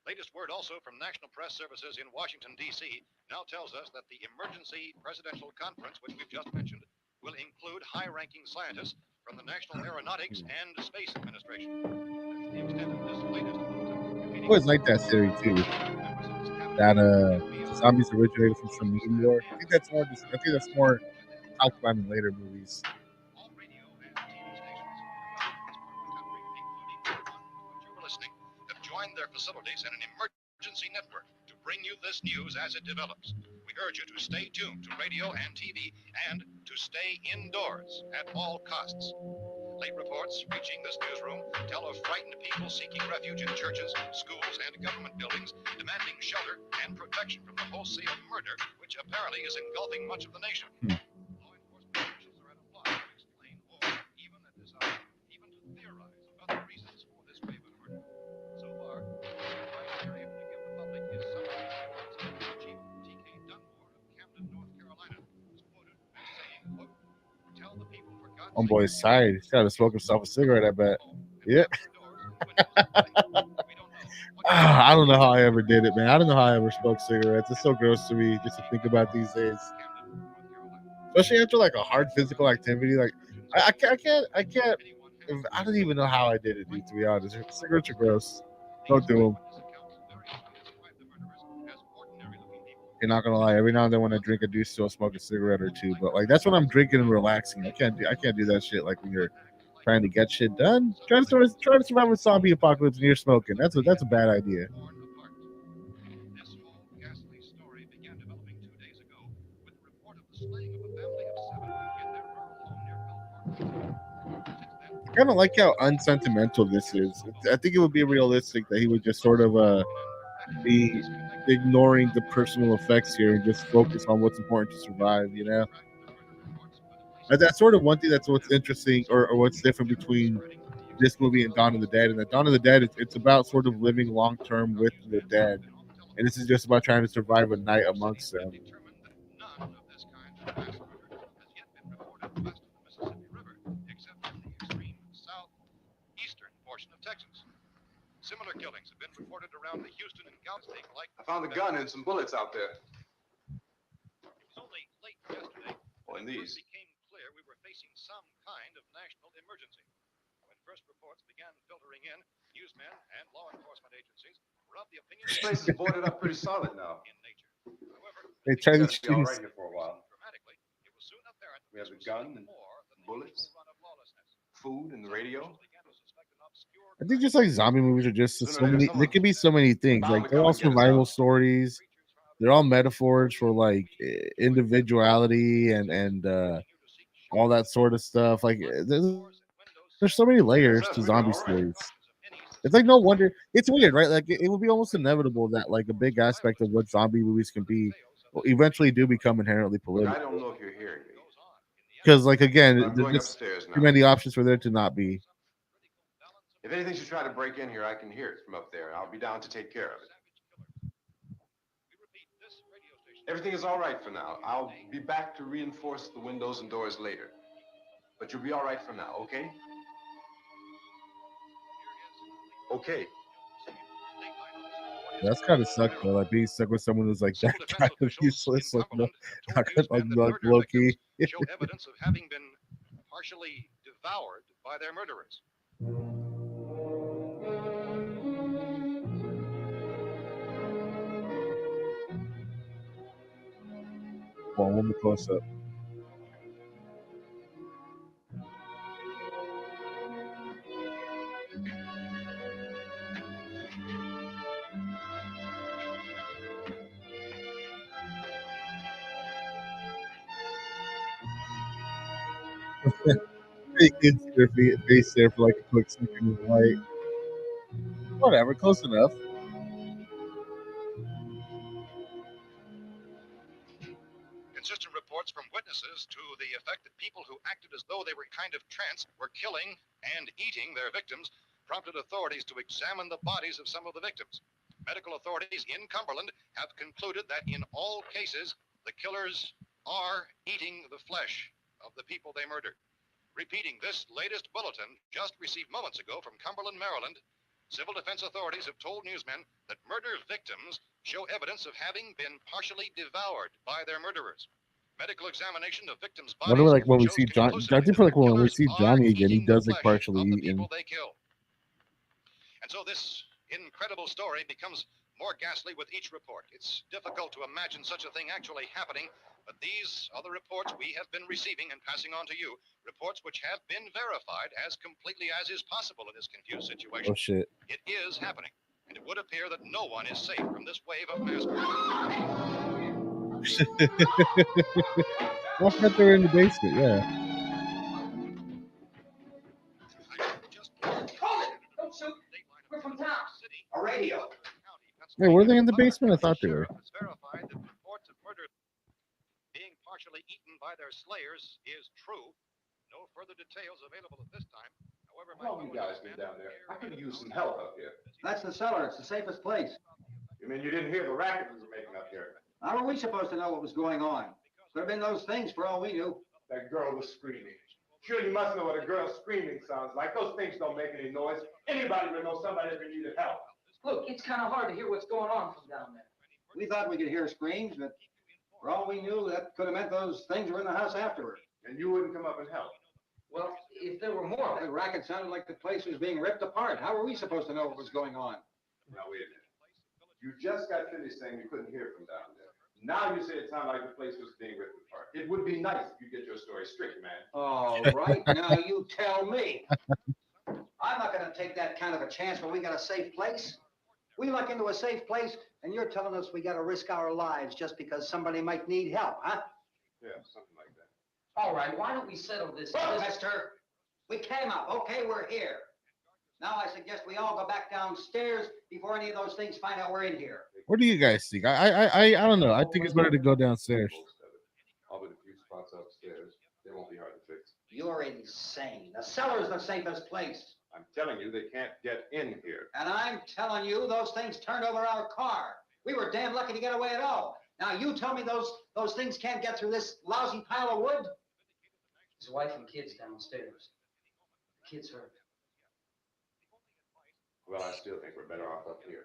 G: Latest word also from National Press Services in Washington, D.C. now tells us that the emergency presidential conference, which we've just mentioned, will include high-ranking scientists from the National Aeronautics and Space Administration. That's the extent of this latest
A: I always like that theory too. That zombies originated from some meteor. I think that's more. I think that's more talked about in later movies.
G: All radio and TV stations throughout this part of the country, including the one to which you were listening, have joined their facilities in an emergency network to bring you this news as it develops. We urge you to stay tuned to radio and TV and to stay indoors at all costs. Late reports reaching this newsroom tell of frightened people seeking refuge in churches, schools, and government buildings, demanding shelter and protection from the wholesale murder, which apparently is engulfing much of the nation. Law enforcement officials are at a loss to explain or even at this hour, even to theorize about the reasons for this wave of murder. So far, the advice they're able to give the public is summarized by Police Chief T.K. Dunmore of Camden, North Carolina, who's quoted as saying, quote, "Tell the people for God's sake,
A: Homeboy's tired. He's got to smoke himself a cigarette. I bet.
G: and
A: Yeah.
G: lock their doors and windows tightly. We don't know what
A: I don't know how I ever did it, man. I don't know how I ever smoked cigarettes. It's so gross to me just to think about these days,
G: Camden, North Carolina.
A: especially after like a hard physical activity. Like I can't. I don't even know how I did it, dude. To be honest, cigarettes are gross. Don't do them. You're not gonna lie. Every now and then when I drink, I do still smoke a cigarette or two. But like that's when I'm drinking and relaxing. I can't do that shit like when you're trying to get shit done. Try to survive a zombie apocalypse and you're smoking. That's a bad idea.
G: This whole ghastly story began developing 2 days ago with the report of the slaying of a family of 7 in their rural home near Belfort. Since then,
A: I kind of like how unsentimental this is. I think it would be realistic that he would just sort of be ignoring the personal effects here and just focus on what's important to survive. You know, that's sort of one thing that's what's interesting or what's different between this movie and Dawn of the Dead. And that Dawn of the Dead, it's about sort of living long term with the dead, and this is just about trying to survive a night amongst them.
G: determined that none of this kind of mass murder has yet been reported west of the Mississippi River, except in the extreme southeastern portion of Texas. Similar killings have been reported around the Houston and Galveston like.
E: I found a gun and some bullets out there.
G: It was only late yesterday
E: Oh, and
G: when it
E: these.
G: first became clear we were facing some kind of national emergency. When first reports began filtering in, newsmen and law enforcement agencies were of the opinion
E: This
G: that
E: place is boarded up pretty solid now.
G: in nature. However,
A: Hey,
G: things
A: Charlie
E: We're gonna be all right
A: Sheen's.
E: here for a while.
G: dramatically, it was soon apparent that
E: We have
G: this
E: a
G: was
E: gun
G: something
E: and
G: more than the
E: bullets.
G: usual run of lawlessness.
E: Food and the radio.
G: Officials began to suspect an obscure
A: I think just like zombie movies are just
E: Sooner or
A: so
E: later,
A: many. They
E: someone
A: could be so many things.
E: bound
A: Like
E: to
A: they're
E: come
A: all
E: and get us
A: survival
E: out.
A: stories. They're all metaphors for like individuality and all that sort of stuff. Like there's so many
E: Yes,
A: layers
E: sir,
A: to
E: we're doing
A: zombie
E: all right.
A: stories. It's like no wonder. It's weird, right? Like it would be almost inevitable that like a big aspect of what zombie movies can be will eventually do become inherently
E: Look, I
A: political.
E: don't know if you're hearing me,
A: Because like
E: but
A: again,
E: I'm
A: there's
E: going
A: just
E: upstairs
A: too
E: now.
A: many options for there to not be.
E: If anything should try to break in here, I can hear it from up there. I'll be down to take care of it. Everything is all right for now. I'll be back to reinforce the windows and doors later. But you'll be all right for now, okay? Okay.
A: That's kind of sucked though. Like being stuck with someone who's like that
G: Civil defense
A: kind of
G: officials in
A: useless, like no,
G: Cumberland told
A: like
G: newsmen that murder
A: low
G: victims
A: key.
G: show evidence of having been partially devoured by their murderers.
A: Well, one more close up. You can see their face there for like a quick second in white. Whatever, close enough.
G: reports from witnesses to the effect that people who acted as though they were kind of trance were killing and eating their victims prompted authorities to examine the bodies of some of the victims. Medical authorities in Cumberland have concluded that in all cases, the killers are eating the flesh of the people they murdered. Repeating this latest bulletin, just received moments ago from Cumberland, Maryland, civil defense authorities have told newsmen that murder victims show evidence of having been partially devoured by their murderers. Medical examination of victims'
A: Wonder
G: bodies
A: like when we
G: shows
A: see John. I
G: conclusively
A: think
G: that
A: for like
G: the
A: when we
G: killers
A: see
G: are
A: Johnny again, he
G: eating the
A: does look
G: flesh
A: partially
G: of the
A: eaten.
G: people they kill. And so this incredible story becomes more ghastly with each report. It's difficult to imagine such a thing actually happening, but these are the reports we have been receiving and passing on to you, reports which have been verified as completely as is possible in this confused situation.
A: Oh shit!
G: It is happening, and it would appear that no one is safe from this wave of mass murder.
A: Well, I thought they were in the basement. Yeah.
H: Don't shoot. We're from town. A radio.
A: Hey, were they in the basement? I thought they were.
G: Sheriff has verified that reports of murder being partially eaten by their slayers is true. No further details available at this time. However,
E: How long you guys been down there? I could have used some help up here.
H: That's the cellar. It's the safest place.
E: You mean you didn't hear the racket we were making up here?
H: How are we supposed to know what was going on? Could have been those things for all we knew.
E: That girl was screaming. Sure, you must know what a girl screaming sounds like. Those things don't make any noise. Anybody would know somebody ever needed help.
I: Look, it's kind of hard to hear what's going on from down there.
H: We thought we could hear screams, but for all we knew, that could have meant those things were in the house afterward.
E: And you wouldn't come up and help.
I: Well, if there were more,
H: The racket sounded like the place was being ripped apart. How were we supposed to know what was going on?
E: Now, wait a minute. You just got finished saying you couldn't hear from down there. Now you say it sounded like the place was being ripped apart. It would be nice if you get your story straight, man.
H: All right, now you tell me. I'm not going to take that kind of a chance when we got a safe place. We luck into a safe place, and you're telling us we got to risk our lives just because somebody might need help, huh?
E: Yeah, something like that.
I: all right, why don't we settle this?
H: Look, mister, we came up. Okay, we're here. Now I suggest we all go back downstairs before any of those things find out we're in here.
A: What do you guys think? I don't know. I think it's better to go downstairs.
E: All but a few spots upstairs. They won't be hard to fix.
H: You're insane. The cellar's the safest place.
E: I'm telling you, they can't get in here.
H: And I'm telling you, those things turned over our car. We were damn lucky to get away at all. Now you tell me those things can't get through this lousy pile of wood?
I: His wife and kids downstairs. The kids hurt.
E: Well, I still think we're better off up here.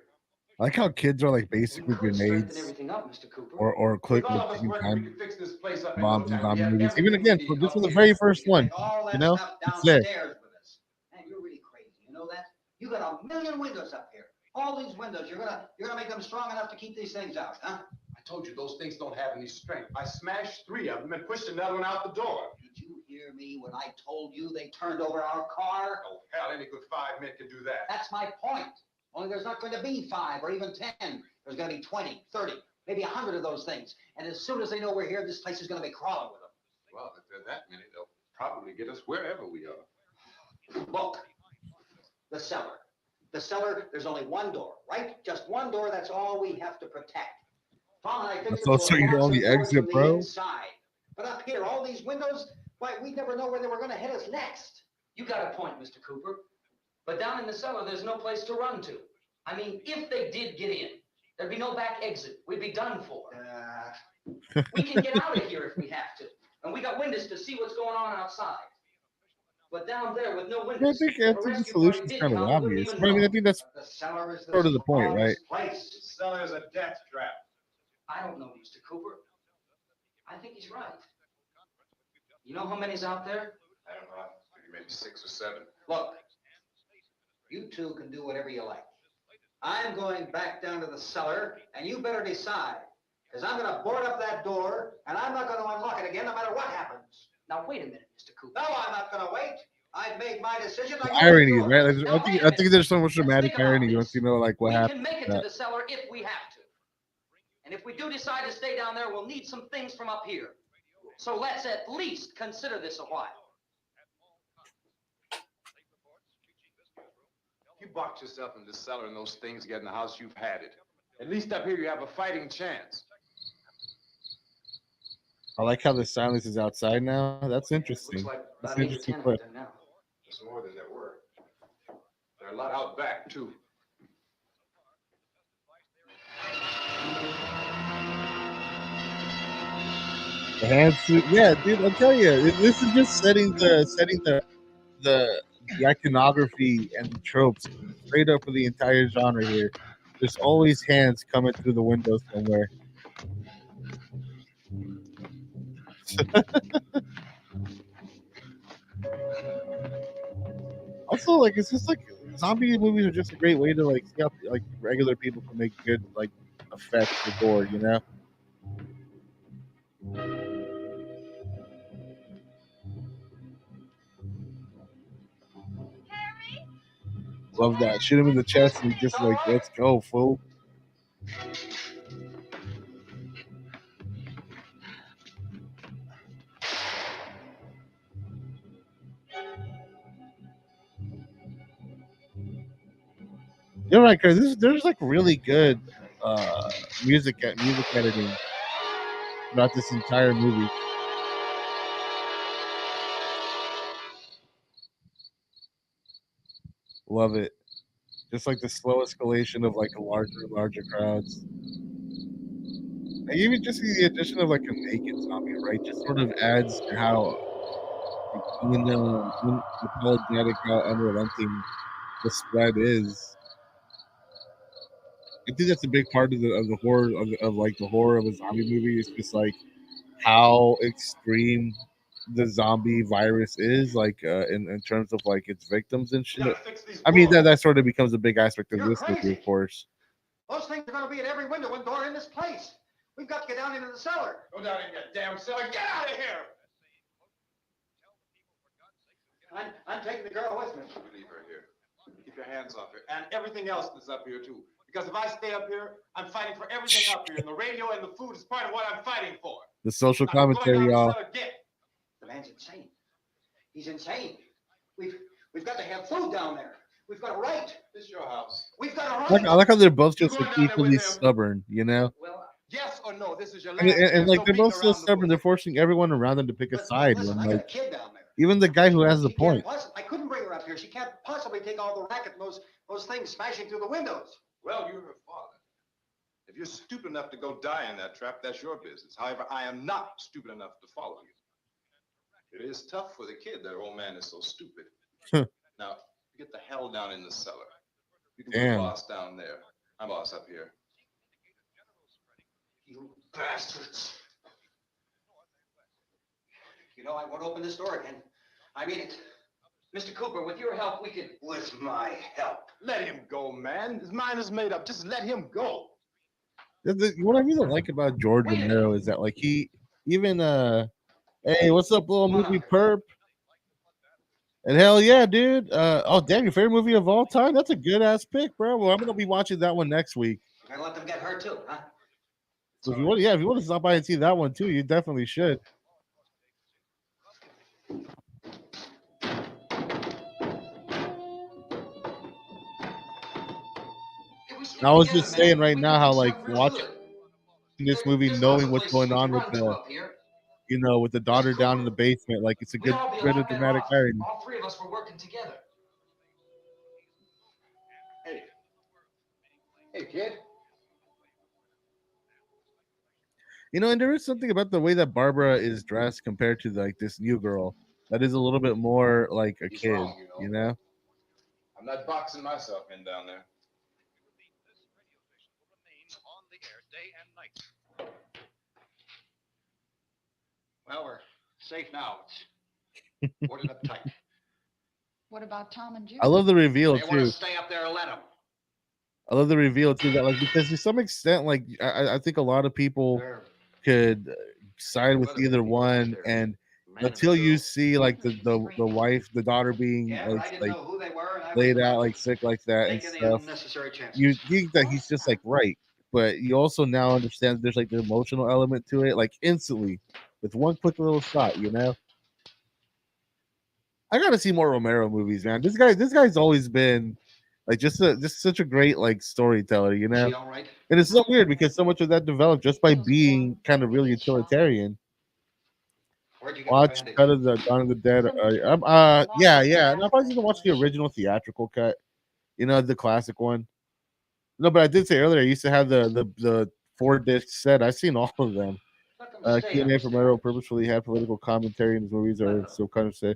A: I like how kids are like basically
I: We could straighten
A: grenades
I: everything up, Mr. Cooper.
A: or quick
E: With all of us
A: taking
E: working, we
A: time
E: can fix this place up in
A: bombs
E: no
A: and
E: time.
A: zombie
E: We have
A: movies. Even
E: everything
A: again,
E: we need
A: this was
E: up
A: the
E: here.
A: very first one.
H: Take all that
A: You know,
H: stuff
A: it's there.
H: downstairs with us. Man, you're really crazy. You know that? You got a million windows up here. All these windows, you're gonna make them strong enough to keep these things out, huh?
E: I told you those things don't have any strength. I smashed 3 of them and pushed another one out the door.
H: Did you hear me when I told you they turned over our car?
E: Oh, hell, any good 5 men can do that.
H: That's my point. Only there's not going to be 5 or even 10. There's going to be 20, 30, maybe 100 of those things. And as soon as they know we're here, this place is going to be crawling with them.
E: Well, if there are that many, they'll probably get us wherever we are.
H: Look, the cellar. The cellar, there's only one door, right? Just one door, that's all we have to protect. Tom and I fixed
A: That's
H: the
A: also
H: door,
A: your
H: lots
A: only
H: of doors
A: exit,
H: from the
A: bro.
H: inside. But up here, all these windows, why, we'd never know where they were going to hit us next.
I: You got a point, Mr. Cooper. But down in the cellar, there's no place to run to. I mean, if they did get in, there'd be no back exit. We'd be done for. We can get out of here if we have to. And we got windows to see what's going on outside. But down there with no
A: I
I: windows,
A: think
I: if a
A: the
I: rescue
A: solution's
I: party did
A: kind of
I: come, we wouldn't
A: obvious.
I: even
A: But I mean, I
I: know.
A: think that's
H: The cellar is the
A: sort of the point, right?
H: strongest place.
E: The cellar is a death trap.
I: I don't know, Mr. Cooper. I think he's right. You know how many's out there?
E: I don't know. Maybe 6 or 7.
H: Look, you two can do whatever you like. I'm going back down to the cellar, and you better decide. Because I'm going to board up that door, and I'm not going to unlock it again no matter what happens.
I: Now, wait a minute, Mr. Cooper.
H: No, I'm not going to wait. I've made my decision.
A: the irony, right? Like,
I: Now, wait a
A: I think there's so much
I: Let's
A: dramatic
I: think about
A: irony
I: this.
A: once you know like what
I: We
A: happened.
I: can make it to the cellar if we have to. And if we do decide to stay down there, we'll need some things from up here. So let's at least consider this a while.
E: If you box yourself in the cellar and those things get in the house, you've had it. At least up here, you have a fighting chance.
A: I like how the silence is outside now. That's interesting.
H: Looks like
A: That's
H: about
A: an
H: 8 or
A: interesting
H: 10
A: clip.
H: out there now.
E: There's more than there were. There are a lot out back, too.
A: The hand suit, yeah, dude. I'll tell you, this is just setting the iconography and the tropes straight up for the entire genre here. There's always hands coming through the window somewhere. Also, like it's just like zombie movies are just a great way to like see how like regular people can make good like effects for gore. You know, love that. Shoot him in the chest and he just like let's go, fool. You're right, Chris. There's like really good music editing throughout this entire movie. Love it. Just like the slow escalation of like larger and larger crowds. And even just the addition of like a naked zombie, right? Just sort of adds to how unapologetic, how unrelenting the spread is. I think that's a big part of the horror of like the horror of a zombie movie. Is just like how extreme the zombie virus is, like in terms of like its victims and shit. I mean that sort of becomes a big aspect of
H: You're
A: this movie,
H: crazy.
A: of course.
H: Those things are going to be at every window and door in this place. We've got to get down into the cellar.
E: Go down in that damn cellar. Get out of here!
H: I'm taking the girl with me.
E: You leave her here. Keep your hands off her. And everything else that's up here, too. Because if I stay up here, I'm fighting for everything up here. And the radio and the food is part of what I'm fighting for.
A: The social
E: Now, I'm going
A: commentary,
E: down the
A: y'all.
E: cellar, get.
H: The man's insane. He's insane. We've got to have food down there. We've got a right.
E: This is your house.
H: We've got a
A: I
H: right.
A: like how they're both
E: You
A: just
E: going
A: like
E: down there with
A: equally
E: him?
A: stubborn, you know.
H: Well,
E: Yes or no? This is your last
A: And,
E: chance.
A: like
E: No
A: they're
E: beating
A: both so
E: around the
A: stubborn,
E: bush.
A: they're forcing everyone around them to pick a side.
H: listen,
A: And
H: I got a
A: like
H: kid down there.
A: even the guy who has the
H: She can't
A: point.
H: I couldn't bring her up here. She can't possibly take all the racket and those things smashing through the windows.
E: Well, you're her father. If you're stupid enough to go die in that trap, that's your business. However, I am not stupid enough to follow you. It is tough for the kid. That old man is so stupid. Now, get the hell down in the cellar. You can be
A: Damn.
E: boss down there. I'm boss up here.
H: You bastards. You know, I won't open this door again. I mean it.
I: Mr. Cooper, with your help, we could...
H: With my help.
E: Let him go, man. His mind is made up. Just let him go.
A: What I really like about George Romero is that like he even hey, what's up, little movie perp? And hell yeah, dude. Oh damn, your favorite movie of all time? That's a good ass pick, bro. Well, I'm gonna be watching that one next week.
H: You're gonna let them get hurt too, huh?
A: So if you want to stop by and see that one too, you definitely should. I was just saying right now how like watching this movie, knowing what's going on with the with the daughter down in the basement, like it's a
I: We'd
A: good
I: all be a
A: bit
I: lot
A: of
I: better
A: dramatic
I: off.
A: irony.
I: All three of us were working together.
E: Hey. Hey, kid.
A: And there is something about the way that Barbara is dressed compared to like this new girl that is a little bit more like a
E: He's
A: kid,
E: wrong,
A: you know?
E: I'm not boxing myself in down there.
G: On the air day and night.
H: Well, we're safe now. It's boarded up tight.
B: What about Tom and Jim?
A: I love the reveal
H: They want
A: too.
H: to stay up there and let them.
A: I love the reveal too. That like because to some extent, like I think a lot of people could side with either one, and until you see like the wife, the daughter being
H: Yeah, but I didn't know who they were, and I
A: laid
H: was
A: out like sick like that and
H: taking the
A: stuff,
H: unnecessary chances.
A: you think that he's just like right, but you also now understand there's like the emotional element to it, like instantly with one quick little shot. I gotta see more Romero movies, man. This guy's always been like just such a great like storyteller,
H: Is she all right?
A: And it's so weird because so much of that developed just by being kind of really utilitarian.
H: Where'd you get the
A: Watch
H: bandage?
A: cut of the Dawn of the Dead. Yeah. And I'm probably gonna watch the original theatrical cut. You know, the classic one. No, but I did say earlier I used to have the 4 disc set. I've seen all of them.
H: Let them stay
A: Q&A from Arrow
H: upstairs.
A: purposefully had political commentary in his movies, or
H: Let them.
A: so kind of say.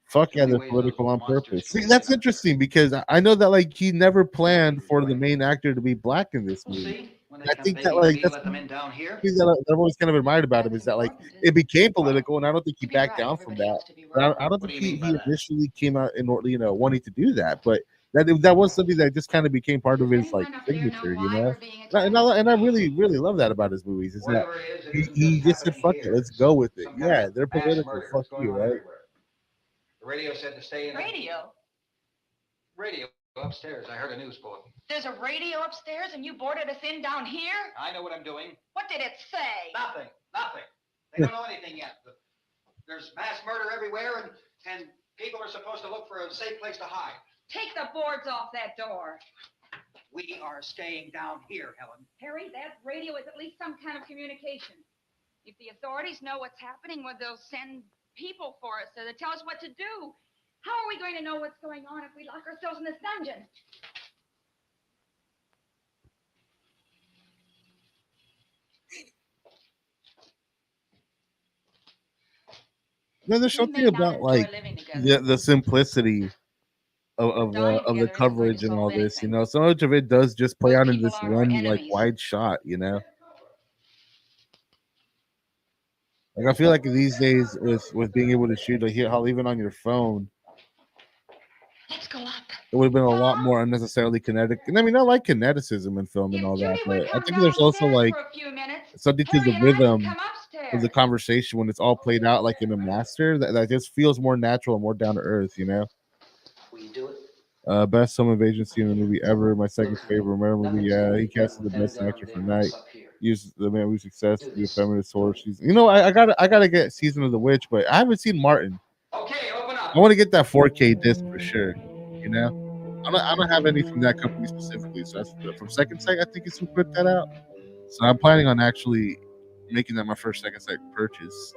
A: Fuck
H: Too
A: yeah,
H: many
A: they're
H: ways those
A: political on
H: monsters
A: purpose. See,
H: can
A: that's
H: get up.
A: interesting because I know that like he never planned for the
H: Right.
A: main actor to be black in this
H: We'll
A: movie.
H: see. When they
A: I
H: come
A: think that
H: begging
A: like
H: me to
A: that's
H: let them in down here.
A: thing that I've always kind of admired about him is
F: That's
A: that like
F: important, isn't
A: it
F: it?
A: became political, and I don't think he
F: To be
A: backed
F: right,
A: down from
F: everybody
A: that.
F: else to be
A: But
F: wrong.
A: I don't
H: What
A: think
H: do you mean by
A: he
H: that?
A: initially came out in order, wanting to do that. But that was something that just kind of became part of
F: Does
A: his like
F: anyone up there know
A: signature,
F: why we're being
A: And
F: attacked?
A: I really love that about his movies is that
H: Whatever it is, it
A: he,
H: isn't just
A: he just said,
H: happening
A: "Fuck it,
H: here.
A: let's
H: It's
A: go with it."
H: some kind
A: Yeah,
H: of
A: they're
H: mass
A: political.
H: murder
A: Fuck
H: that's going
A: you,
H: on
A: right?
H: everywhere. The radio said to stay in the
F: Radio?
H: radio upstairs. I heard a news bulletin.
F: There's a radio upstairs and you boarded us in down here?
H: I know what I'm doing.
F: What did it say?
H: Nothing. Nothing. They don't know anything yet. There's mass murder everywhere, and people are supposed to look for a safe place to hide.
F: Take the boards off that door.
H: We are staying down here, Helen.
F: Harry, that radio is at least some kind of communication. If the authorities know what's happening, well, they'll send people for us to tell us what to do. How are we going to know what's going on if we lock ourselves in this dungeon?
A: No, there's
F: We
A: something
F: may not
A: about
F: enjoy
A: like
F: living together.
A: the simplicity
F: Dying
A: of the
F: together isn't going to
A: coverage and
F: solve
A: all this.
F: anything.
A: So much of it does just play
F: Those
A: out in
F: people
A: this
F: are our
A: one like
F: enemies.
A: wide shot. Like I feel like these days with being able to shoot like how even on your phone,
F: Let's go up.
A: it would have been a lot more unnecessarily kinetic. And I mean, I like kineticism in film and
F: If
A: all
F: Judy
A: that,
F: would
A: but I
F: come
A: think there's also
F: downstairs
A: like
F: for a few minutes,
A: something to the
F: Harry and I could
A: rhythm
F: come
A: of the
F: upstairs.
A: conversation when it's all played out like in a master that just feels more natural and more down to earth.
H: Will you do it?
A: Best home invasion scene in the movie ever. My second
H: Look,
A: favorite Romero movie.
H: nothing's
A: Yeah,
H: gonna
A: he
H: be done
A: casted the
H: with them
A: best actor for
H: government
A: Night.
H: us up here.
A: Used the man with success to
H: Do
A: be a
H: this.
A: feminist horror. She's, I gotta get Season of the Witch, but I haven't seen Martin.
H: Okay, open up.
A: I want to get that 4K disc for sure. I don't have any from that company specifically. So that's from Second Sight. I think it's who put that out. So I'm planning on actually making that my first Second Sight purchase.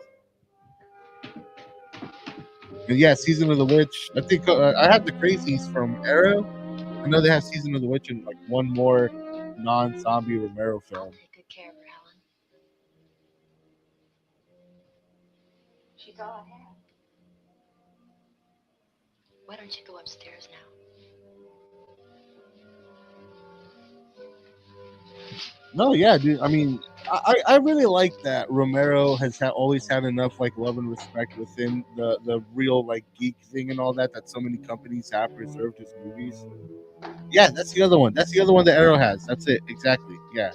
A: And yeah, Season of the Witch. I think I have the Crazies from Arrow. I know they have Season of the Witch and like one more non-zombie Romero
B: I'll
A: film.
B: take good care of her, Helen. She's all I have. Why don't you go upstairs now?
A: No, yeah, dude. I mean, I really like that Romero has always had enough like love and respect within the real like geek thing and all that so many companies have preserved his movies. Yeah, that's the other one. That's the other one that Arrow has. That's it exactly. Yeah.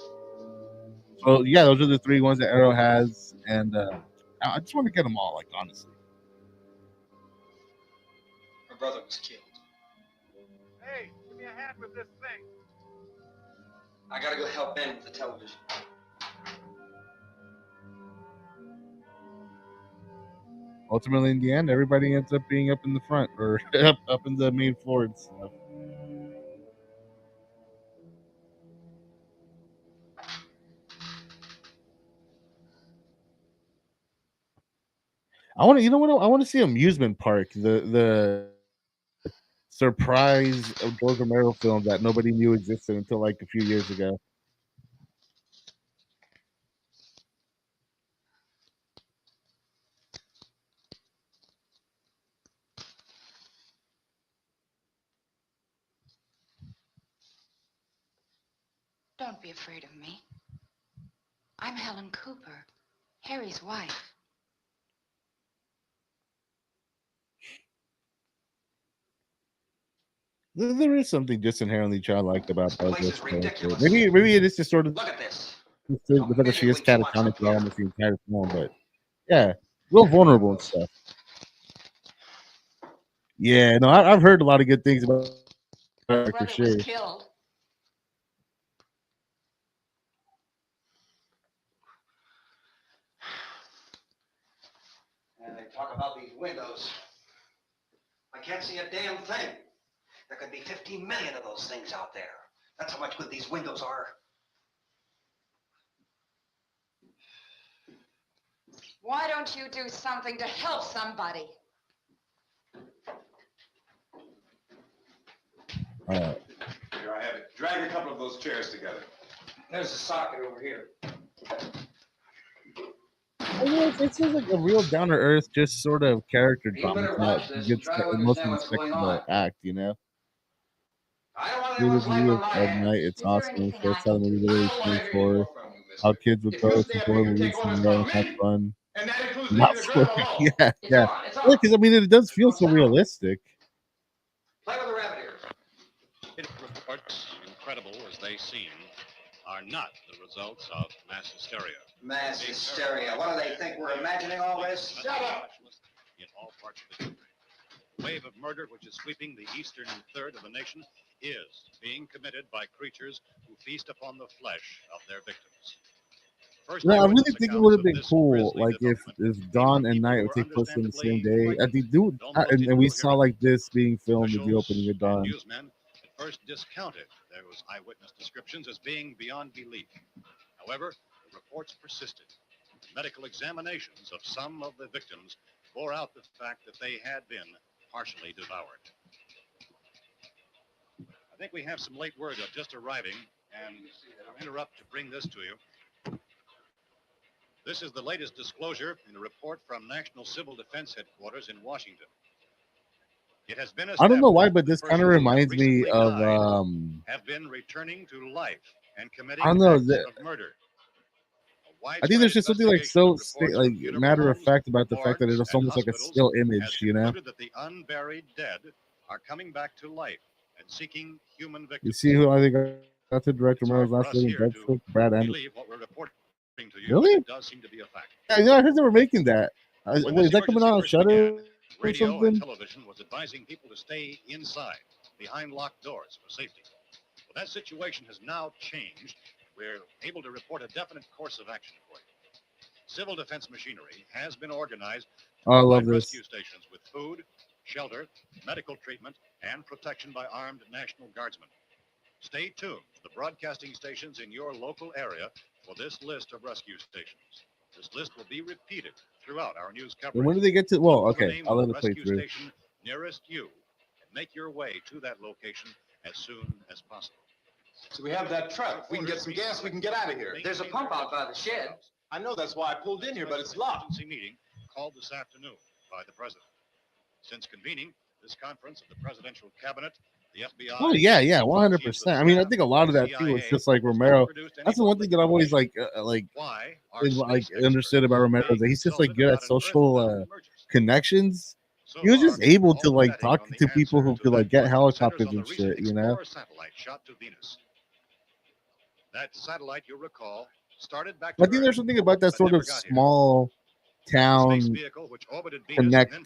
A: So yeah, those are the 3 ones that Arrow has, and I just want to get them all. Like honestly.
H: Her brother was killed.
G: Hey, give me a hand with this thing.
H: I gotta go help Ben with the television.
A: Ultimately, in the end, everybody ends up being up in the front or up in the main floor and stuff. I want to, I want to see Amusement Park, the surprise George Romero film that nobody knew existed until like a few years ago.
F: Don't be afraid of me. I'm Helen Cooper, Harry's wife.
A: There is something just inherently childlike about
H: This place
A: Douglas'
H: is
A: character.
H: ridiculous.
A: Maybe it is just sort of
H: Look at this.
A: the fact that she is
H: Admittedly, too much
A: catatonic
H: up
A: throughout
H: here.
A: almost the entire film, but yeah, real vulnerable and stuff. Yeah, no, I've heard a lot of good things about her for
F: Brother
A: sure.
F: was killed.
H: And they talk about these windows. I can't see a damn thing. There could be 15 million of those things out there. That's how much good these windows are.
J: Why don't you do something to help somebody?
E: Here, I have it. Drag a couple of those chairs together.
I: There's a socket over here.
A: It seems like a real down to earth, just sort of character
I: You
A: drama.
I: better
A: It's not
I: watch this
A: good.
I: and try to
A: Most of
I: understand
A: the
I: what's going
A: spectacular
I: on.
A: act, you know.
I: I don't want
A: Dude,
I: anyone's
A: this
I: life
A: review
I: on my
A: of
I: hands.
A: Night, it's
J: Is there
A: awesome.
J: anything
A: So
J: I
A: it's how the
J: can
A: movie
J: do?
A: literally
I: I don't want
A: stands
I: to hear
A: for
I: more from you, mister.
A: how kids would
I: If
A: go
I: you
A: to
I: stay up
A: four
I: here, you
A: movies
I: take
A: and
I: orders
A: go
I: from
A: and have
I: me,
A: fun.
I: and that includes
A: Not
I: leaving the
A: for
I: girl alone.
A: yeah,
I: It's
A: yeah.
I: on. It's on.
A: Because I mean, it does feel so
I: Sound.
A: realistic.
I: Play with the rabbit ears.
G: Reports, incredible as they seem, are not the results of mass hysteria.
H: Mass hysteria. What do they think? We're imagining all this?
I: Shut up.
G: In all parts of the country. The wave of murder which is sweeping the eastern third of the nation is being committed by creatures who feast upon the flesh of their victims. First
A: No, I really
G: eyewitness
A: think it
G: accounts
A: would have
G: of
A: been
G: this
A: cool,
G: grisly
A: like if
G: development
A: Dawn and
G: people
A: Night
G: who
A: would
G: were
A: take place on the same
G: understandably
A: day. I
G: frightened.
A: think, dude,
G: Almost
A: and we saw
G: incoherent.
A: like this being filmed with the
G: Officials
A: opening of
G: and
A: Dawn.
G: newsmen at first discounted those eyewitness descriptions as being beyond belief. However, the reports persisted. Medical examinations of some of the victims bore out the fact that they had been partially devoured. I think we have some late word just arriving, and I'll interrupt to bring this to you. This is the latest disclosure in a report from National Civil Defense Headquarters in Washington. It has been
A: I don't know why,
G: established
A: but
G: that
A: this kind of
G: persons who have
A: reminds me
G: recently
A: of
G: died have been returning to life and committing
A: I don't know.
G: acts of murder.
A: I think there's just something like so like matter of
G: homes,
A: fact about the fact that
G: morgues,
A: it's
G: and
A: almost like a
G: hospitals
A: still
G: has
A: image, you know.
G: concluded that the unburied dead are coming back to life and seeking human victims.
A: You see who I think got to direct
G: It's
A: Romero's
G: hard for
A: last
G: us
A: living
G: here
A: Dead
G: to
A: Stroke, Brad Anderson.
G: believe what we're reporting to you,
A: Really?
G: but it does seem to be a fact.
A: Yeah, I heard they were making that.
G: When
A: Wait,
G: this
A: is that coming
G: emergency
A: out on
G: first
A: Shutter
G: began,
A: or
G: radio and
A: something?
G: television was advising people to stay inside, behind locked doors for safety. Well, that situation has now changed. We're able to report a definite course of action for you. Civil defense machinery has been organized to
A: Oh, I love
G: provide
A: this.
G: rescue stations with food, shelter, medical treatment, and protection by armed National Guardsmen. Stay tuned to the broadcasting stations in your local area for this list of rescue stations. This list will be repeated throughout our news coverage.
A: And when do they get to? Well,
G: Look for the
A: okay,
G: name
A: I'll
G: of
A: let
G: the
A: it play
G: rescue
A: through.
G: station nearest you and make your way to that location as soon as possible.
E: So we have that truck. If we can get some gas, we can get out of here.
I: There's a pump out by the shed.
E: I know, that's why I pulled in here, but it's locked.
G: Emergency meeting called this afternoon by the president. Since convening this conference of the presidential cabinet, the FBI.
A: Oh yeah, 100%. I mean, I think a lot of that too is just like Romero. That's the one thing that I've always like understood about Romero is that he's just like good at social connections. He was just able to like talk to people who could like get helicopters and shit, you know.
G: Satellite shot to Venus. That satellite, you'll recall, started back.
A: I think there's something about that sort of small town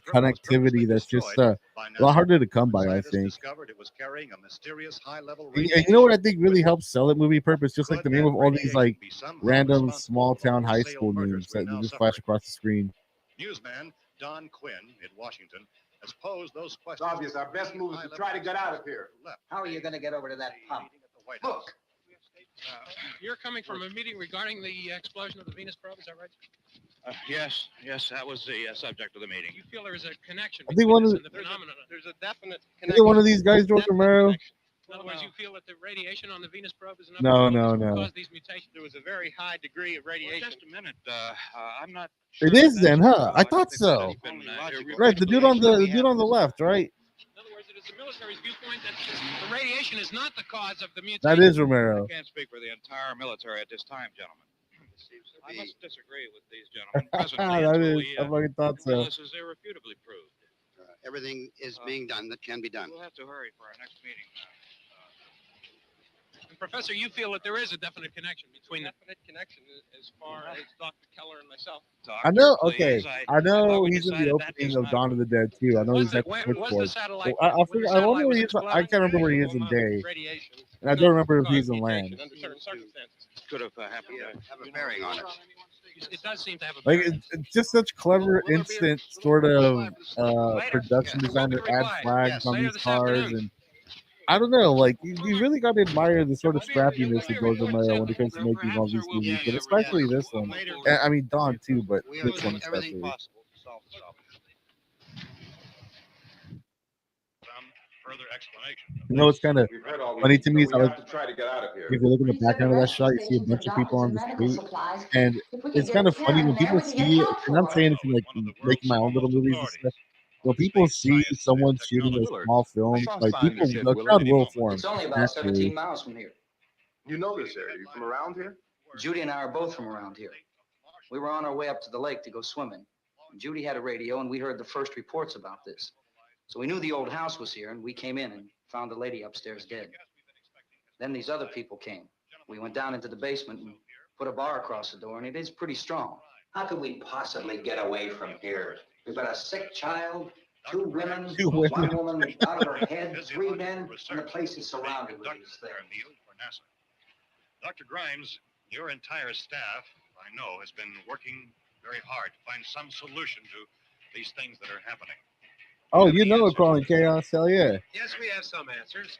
A: connectivity that's just a lot harder to come by, I think.
G: It was carrying a mysterious high-level
A: And you know what I think really helps sell it movie purpose? Just like the name of all these like random small town high school names that you just flash across the screen.
G: Newsman Don Quinn in Washington has posed those questions.
E: It's obvious our best move is to try to get out of here.
H: How are you going to get over to that pump?
G: Look.
K: You're coming from a meeting regarding the explosion of the Venus probe, is that right?
L: Yes, that was the subject of the meeting.
K: You feel there is a connection
A: I think
K: between
A: one
K: this
A: of
K: and the phenomenon?
L: There's a definite
A: Is it one of these guys, George Romero?
K: In other words, you feel that the radiation on the Venus probe is enough
A: No.
K: to cause these mutations?
L: There was a very high degree of radiation. Well, just a minute. I'm not
A: sure it is then, huh? I thought so. Right, the dude on the left, right?
K: In other words, it is the military's viewpoint that the radiation is not the cause of the mutation.
A: That is Romero.
L: I can't speak for the entire military at this time, gentlemen. I must disagree with these gentlemen.
A: That is, I fucking thought so.
L: This is irrefutably proved.
D: Everything is being done that can be done.
L: We'll have to hurry for our next meeting.
K: And Professor, you feel that there is a definite connection between
L: definite connection as far as Dr. Keller and myself.
A: I know. Okay, I know he's in the opening of Dawn of the Dead too. I know he's at the switchboard. I wonder where he is. I can't remember where he is in Day, and I don't remember if he's in Land.
K: Under certain circumstances.
L: Could have happened.
D: Have a bearing on it.
K: It does seem to have a
A: Like
K: bearing.
A: it's just such clever, instant sort of production design to add flags on these cars and I don't know, like you really got to admire the sort of scrappiness of George Romero when it comes to making all these movies, but especially this one. I mean, Dawn too, but
C: We are
A: this one
C: doing everything
A: especially.
C: possible to solve the problem.
G: Some further explanation.
A: You know, it's kind of
E: We've heard all we
A: funny
E: need
A: to
E: to
A: me
E: know.
A: is
E: We
A: how, like,
E: have to try to get out of here.
A: if you look in the
M: He said a
A: background of that
M: rescue
A: shot, you see a
M: station for
A: bunch of people
M: doctors
A: on
M: and
A: the
M: medical
A: street,
M: supplies.
A: and
M: If we could
A: it's
M: get
A: kind of funny
M: them
A: when
M: there,
A: people
M: we could get
A: see.
M: help
A: And I'm
M: for it.
A: saying it to like making my own little movies and stuff. When people see someone shooting a small film, like people, the crowd will form
H: It's only about
A: naturally.
H: 17 miles from here.
E: You know this area. You from around here?
H: Judy and I are both from around here. We were on our way up to the lake to go swimming. Judy had a radio, and we heard the first reports about this. So we knew the old house was here, and we came in and found the lady upstairs dead. Then these other people came. We went down into the basement and put a bar across the door, and it is pretty strong.
N: How could we possibly get away from here? We've got a sick child, two women, one woman out of her head, three men, and the place is surrounded with these things.
G: Dr. Grimes, your entire staff, I know, has been working very hard to find some solution to these things that are happening.
A: Oh, you know it, Crawling Chaos. Hell yeah.
C: Yes, we have some answers.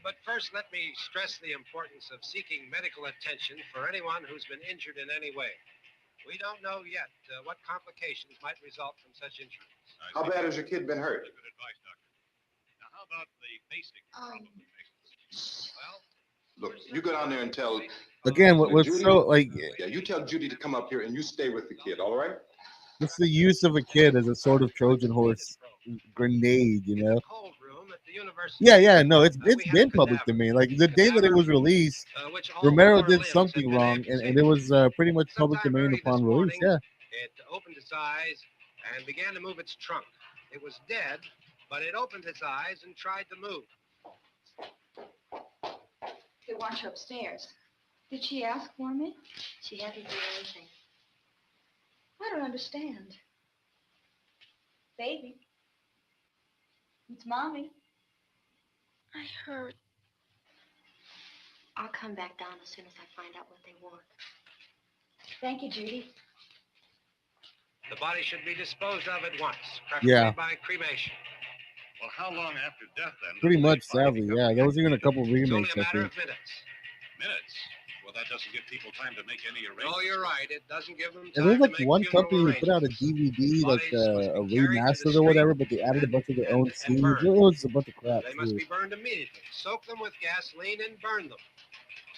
C: But first, let me stress the importance of seeking medical attention for anyone who's been injured in any way. We don't know yet what complications might result from such injuries.
E: How bad has your kid been hurt?
G: Good advice, Doctor. Now, how about the basic problem? Well,
E: Look, you go down there and tell.
A: Again, what's
E: Judy?
A: so like,
E: Yeah, you tell Judy to come up here and you stay with the kid, all right?
A: it's the use of a kid as a sort of Trojan horse grenade, you know?
C: Cold room at the university.
A: Yeah, no, it's been public domain. Like the day that it was released,
C: Which all
A: Romero
C: four
A: did
C: limbs
A: something
C: had been
A: wrong, and it was pretty much public
C: Sometime
A: domain
C: early
A: upon
C: this
A: release.
C: morning,
A: Yeah.
C: It opened its eyes and began to move its trunk. It was dead, but it opened its eyes and tried to move.
F: They want you upstairs. Did she ask for me?
B: She hadn't done anything.
F: I don't understand. Baby. It's Mommy. I heard.
B: I'll come back down as soon as I find out what they want.
F: Thank you, Judy.
C: The body should be disposed of at once, preferably
A: Yeah.
C: by cremation.
G: Well, how long after death then?
A: Pretty much, sadly. Yeah, there was even a couple
C: It's only
A: remakes,
C: a
A: I
C: matter
A: think.
C: of minutes.
G: Minutes? Well, that doesn't give people time to make any arrangements.
C: No, you're right. It doesn't give them
A: And
C: time
A: there's
C: to
A: like
C: make
A: one
C: funeral
A: company who put out a DVD, like a remastered or whatever, but they added a bunch of their own scenes. It was a bunch of crap
C: They must
A: too.
C: be burned immediately. Soak them with gasoline and burn them.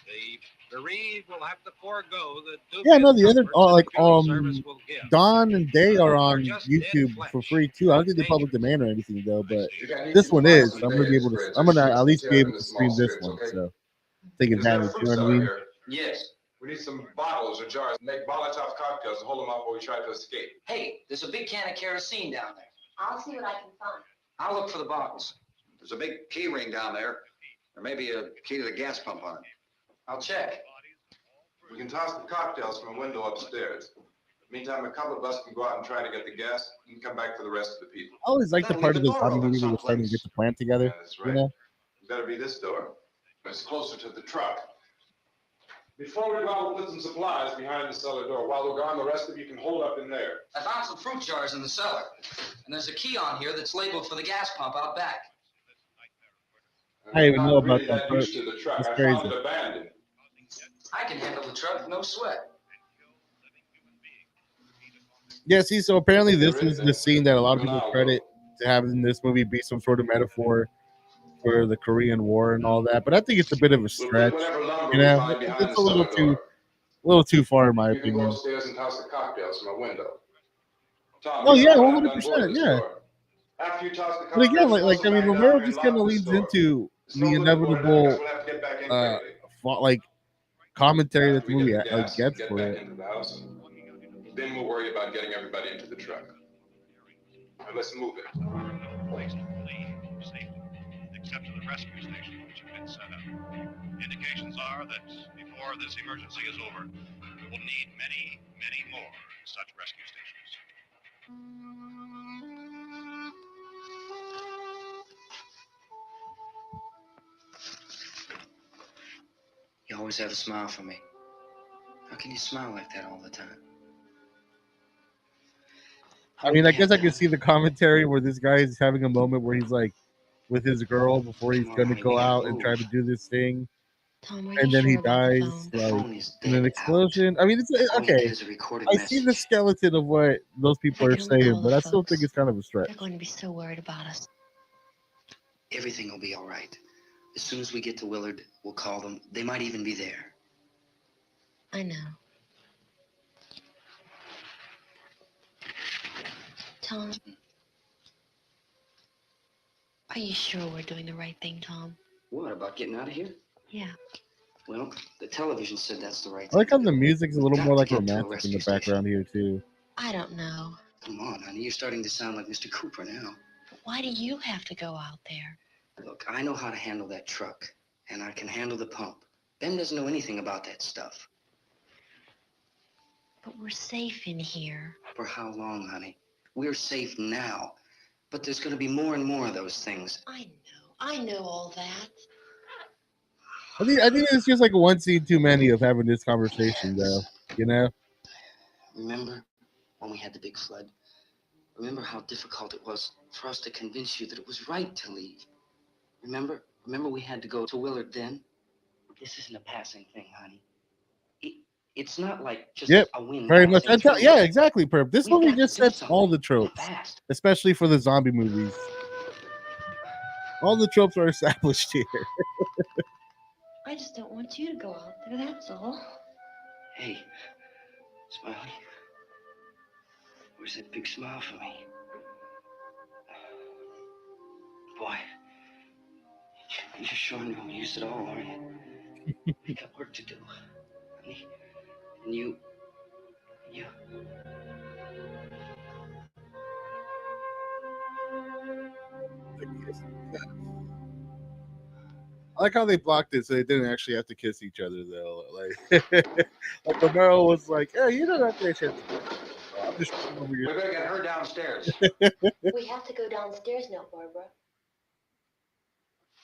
C: The bereaved will have to forego the
A: Yeah, no, the
C: dubious
A: other
C: comforts that
A: like
C: a funeral service will give.
A: Don and Day are on
C: Just dead
A: YouTube
C: flesh.
A: for free too. I don't think they're public domain or anything though, but
E: You got
A: this one
E: find
A: is.
E: some
A: So I'm gonna be
E: beds,
A: able to.
E: Fred.
A: I'm
E: Just
A: gonna
E: shoot
A: at
E: some
A: least be
E: tab
A: able
E: in
A: to
E: the small
A: stream this
E: strips,
A: one.
E: okay?
A: So take
E: Is there
A: advantage.
E: fruit
A: You know what I
E: cellar
A: mean?
E: here?
H: Yes.
E: We need some bottles or jars. Make Molotov cocktails and hold them out while we try to escape.
H: Hey, there's a big can of kerosene down there.
B: I'll see what I can find.
H: I'll look for the bottles.
N: There's a big key ring down there. There may be a key to the gas pump on it.
H: I'll check.
E: We can toss the cocktails from a window upstairs. Meantime, a couple of us can go out and try to get the gas and come back for the rest of the people.
A: I always like the
E: That'll
A: part
E: leave
A: of
E: the
A: this
E: door
A: zombie
E: open
A: movie where they're starting to
E: someplace.
A: get the plan together.
E: Yeah, that's right.
A: You know?
E: It better be this door. It's closer to the truck. Before we go out, we'll put some supplies behind the cellar door. While we're gone, the rest of you can hold up in there.
H: I found some fruit jars in the cellar. And there's a key on here that's labeled for the gas pump out back.
A: I didn't even know
E: I'm
A: about
E: really
A: that,
E: that
A: but
E: used to the truck.
A: it's
E: I
A: crazy.
E: found it abandoned.
H: I can handle the truck, no sweat.
A: Yeah, see, so apparently this is the scene that a lot of people credit to having this movie be some sort of metaphor for the Korean War and all that. But I think it's a bit of a stretch. You know, it's a little too far in my
E: You can go
A: opinion.
E: upstairs and toss the cocktails from a window. Tom,
A: Oh
E: you
A: yeah,
E: know what
A: 100%.
E: happened on board this
A: Yeah.
E: door. After you toss the
A: But again,
E: cocktails,
A: like I mean,
E: back
A: Romero
E: down
A: just
E: and
A: kind of
E: lock this
A: leads
E: door.
A: into
E: It's no
A: the
E: good to board it up,
A: inevitable,
E: 'cause we'll have to get back in quickly.
A: like commentary that the
E: We
A: movie
E: get the
A: like
E: gas,
A: gets
E: get
A: for
E: back
A: it.
E: into the house. Then we'll worry about getting everybody into the truck. Now let's move it.
G: Place to flee safely, except to the rescue station which has been set up. Indications are that before this emergency is over, we will need many, many more such rescue stations.
H: You always have a smile for me. How can you smile like that all the time?
A: I mean, I guess I can see the commentary where this guy is having a moment where he's like, with his girl before he's
N: Come on,
A: going to
N: honey, we
A: go
N: gotta
A: out and try to
N: move.
A: do this thing,
M: Tom, are
A: and
M: you
A: then he
M: sure about the
A: dies
M: phone?
N: The
A: like
N: phone is
A: in an
N: dead out.
A: explosion. I mean, it's
N: All you
A: okay.
N: get is a recorded
A: I see the
N: message.
A: skeleton of what those people
M: I
A: are
M: can only
A: saying,
M: call
A: but
M: the
A: I still think
M: folks.
A: it's kind of a stretch.
M: They're going to be so worried about us.
N: Everything will be all right. As soon as we get to Willard, we'll call them. They might even be there.
M: I know. Tom, are you sure we're doing the right thing, Tom?
N: What, about getting out of here?
M: Yeah.
N: Well, the television said that's the right
A: I like
N: thing
A: how
N: to
A: the
N: do.
A: music's a
N: We've
A: little
N: got
A: more
N: to
A: like
N: get to a
A: romantic in the
N: rescue
A: background
N: station.
A: here too.
M: I don't know.
N: Come on, honey, you're starting to sound like Mr. Cooper now.
M: But why do you have to go out there?
N: Look, I know how to handle that truck, and I can handle the pump. Ben doesn't know anything about that stuff.
M: But we're safe in here.
N: For how long, honey? We're safe now, but there's going to be more and more of those things.
M: I know all that.
A: I think it's just like one scene too many of having this conversation, though. You know?
N: Remember when we had the big flood? Remember how difficult it was for us to convince you that it was right to leave? Remember we had to go to Willard then? This isn't a passing thing, honey. It's not like just
A: Yep,
N: a wind
A: very much.
N: passing through.
A: Yeah, exactly, Perp. This
N: We've
A: movie
N: got to
A: just
N: do
A: sets all
N: something,
A: the tropes,
N: fast.
A: especially for the zombie movies. All the tropes are established here.
M: I just don't want you to go out there, that's all.
N: Hey, Smiley. Where's that big smile for me? Boy, you're showing no use at all, aren't you? We got work to do, honey. And you.
A: I like how they blocked it so they didn't actually have to kiss each other, though. Like, like Romero was like, "Yeah, you don't have to kiss. I'm just over
H: We better get her downstairs.
F: We have to go downstairs now, Barbara.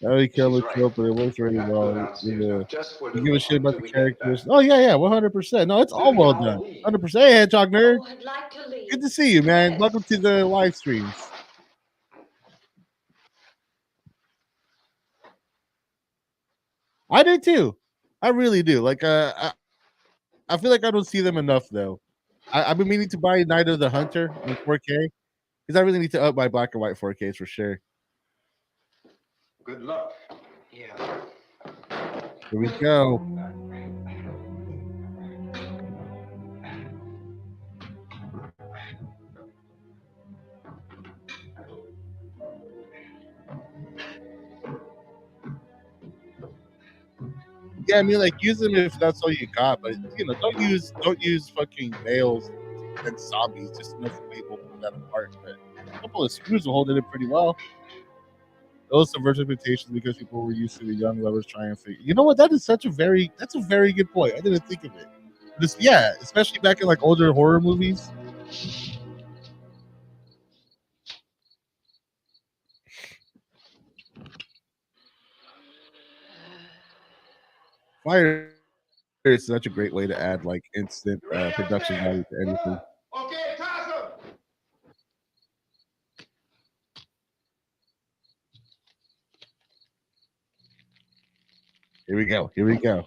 A: Now he killed
H: She's
A: the
H: right.
A: trope, but it works really
H: Got to go
A: well.
H: downstairs now, just for a
A: You
H: little
A: give a
H: while
A: shit about
H: until
A: the
H: we get back.
A: characters. Oh yeah, 100%. No, it's all
H: We'll be
A: well
H: all
A: done.
H: leave.
A: 100%. Hey, Hedgehog Nerd.
F: Oh, I'd like to leave.
A: Good to see you, man.
F: Yes.
A: Welcome to the live streams. I do too. I really do. Like, I feel like I don't see them enough though. I've been meaning to buy Night of the Hunter in 4K because I really need to up my black and white 4Ks for sure.
H: Good luck.
N: Yeah.
A: Here we go. Yeah, I mean, like use them if that's all you got, but don't use fucking nails and zombies just enough to be able to pull that apart. But a couple of screws will hold it in pretty well. Those subvert expectations because people were used to the young lovers triumphing. You know what? That's a very good point. I didn't think of it. This, yeah, especially back in like older horror movies. Fire is such a great way to add like instant production value to anything.
H: Okay, toss him.
A: Here we go. Here we go.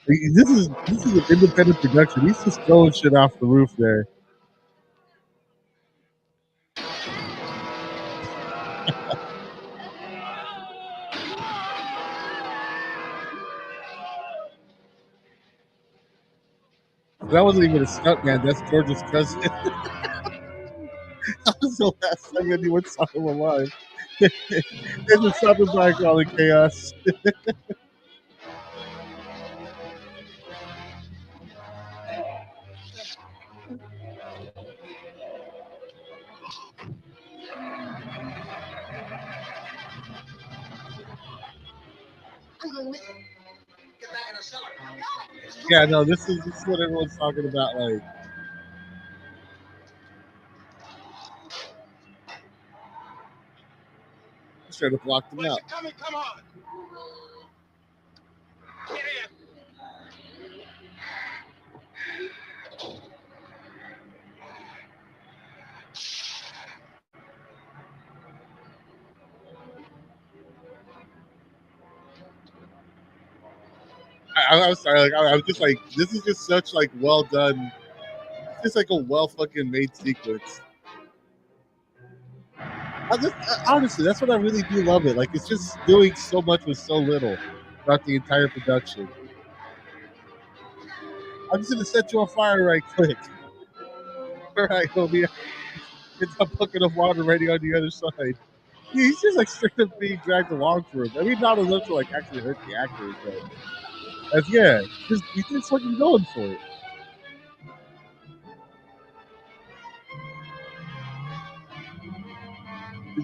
A: This is an independent production. He's just throwing shit off the roof there. That wasn't even a stunt man. That's George's cousin. That was the last time anyone saw him alive. They just stopping by calling chaos.
F: I'm going with him.
H: Get back in the cellar.
A: Yeah, no, this is what everyone's talking about. Like, he's trying to block them out.
H: Coming, come on. Get in.
A: I'm sorry. Like I was just like, this is just such like well done. It's just like a well fucking made sequence. Honestly, that's what I really do love it. Like it's just doing so much with so little throughout the entire production. I'm just gonna set you on fire right quick. All right, homie. It's a bucket of water ready on the other side. He's just like straight up being dragged along for him. I mean, not enough to like actually hurt the actors, but that's he's just fucking going for it.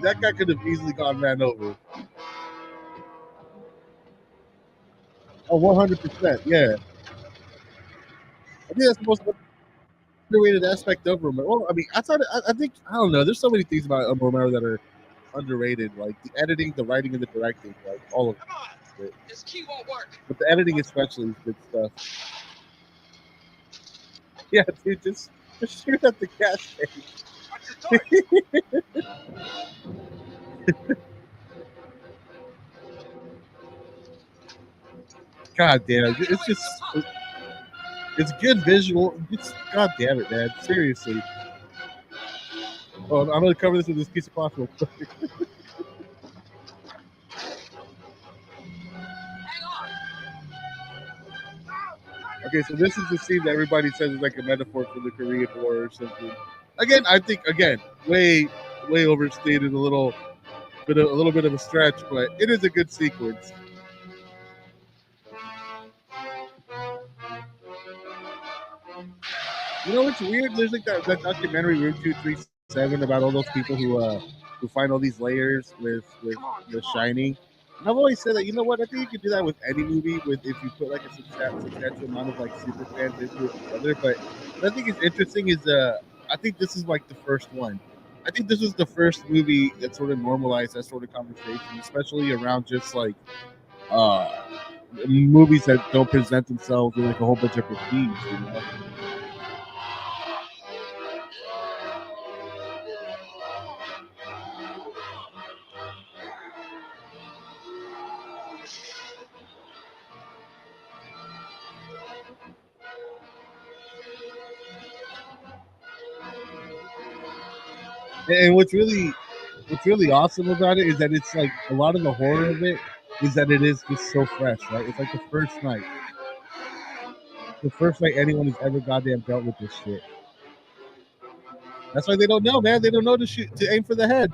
A: That guy could have easily gone ran over. Oh, 100%. Yeah. I think that's the most underrated aspect of Romero. Well, I mean, I think, I don't know. There's so many things about Romero that are underrated, like the editing, the writing, and the directing, like all of it.
I: This key won't work.
A: But the editing, especially, is good stuff. Yeah, dude, just shoot at the gas tank. God damn, it's just it's good visual. It's god damn it, man. Seriously. Oh, I'm gonna cover this with this piece of cloth real quick. Okay, so this is the scene that everybody says is like a metaphor for the Korean War or something. Again, I think way overstated, a little bit of a stretch, but it is a good sequence. You know what's weird? There's like that documentary Room 237 about all those people who find all these layers with The Shining. And I've always said that, you know what, I think you could do that with any movie with if you put like a substantial amount of like super fans into it together. But what I think is interesting is I think this is like the first one. I think this was the first movie that sort of normalized that sort of conversation, especially around just like uh movies that don't present themselves with like a whole bunch of prestige, you know. And what's really awesome about it is that it's like a lot of the horror of it is that it is just so fresh, right? It's like the first night anyone has ever goddamn dealt with this shit. That's why they don't know, man. They don't know to shoot to aim for the head.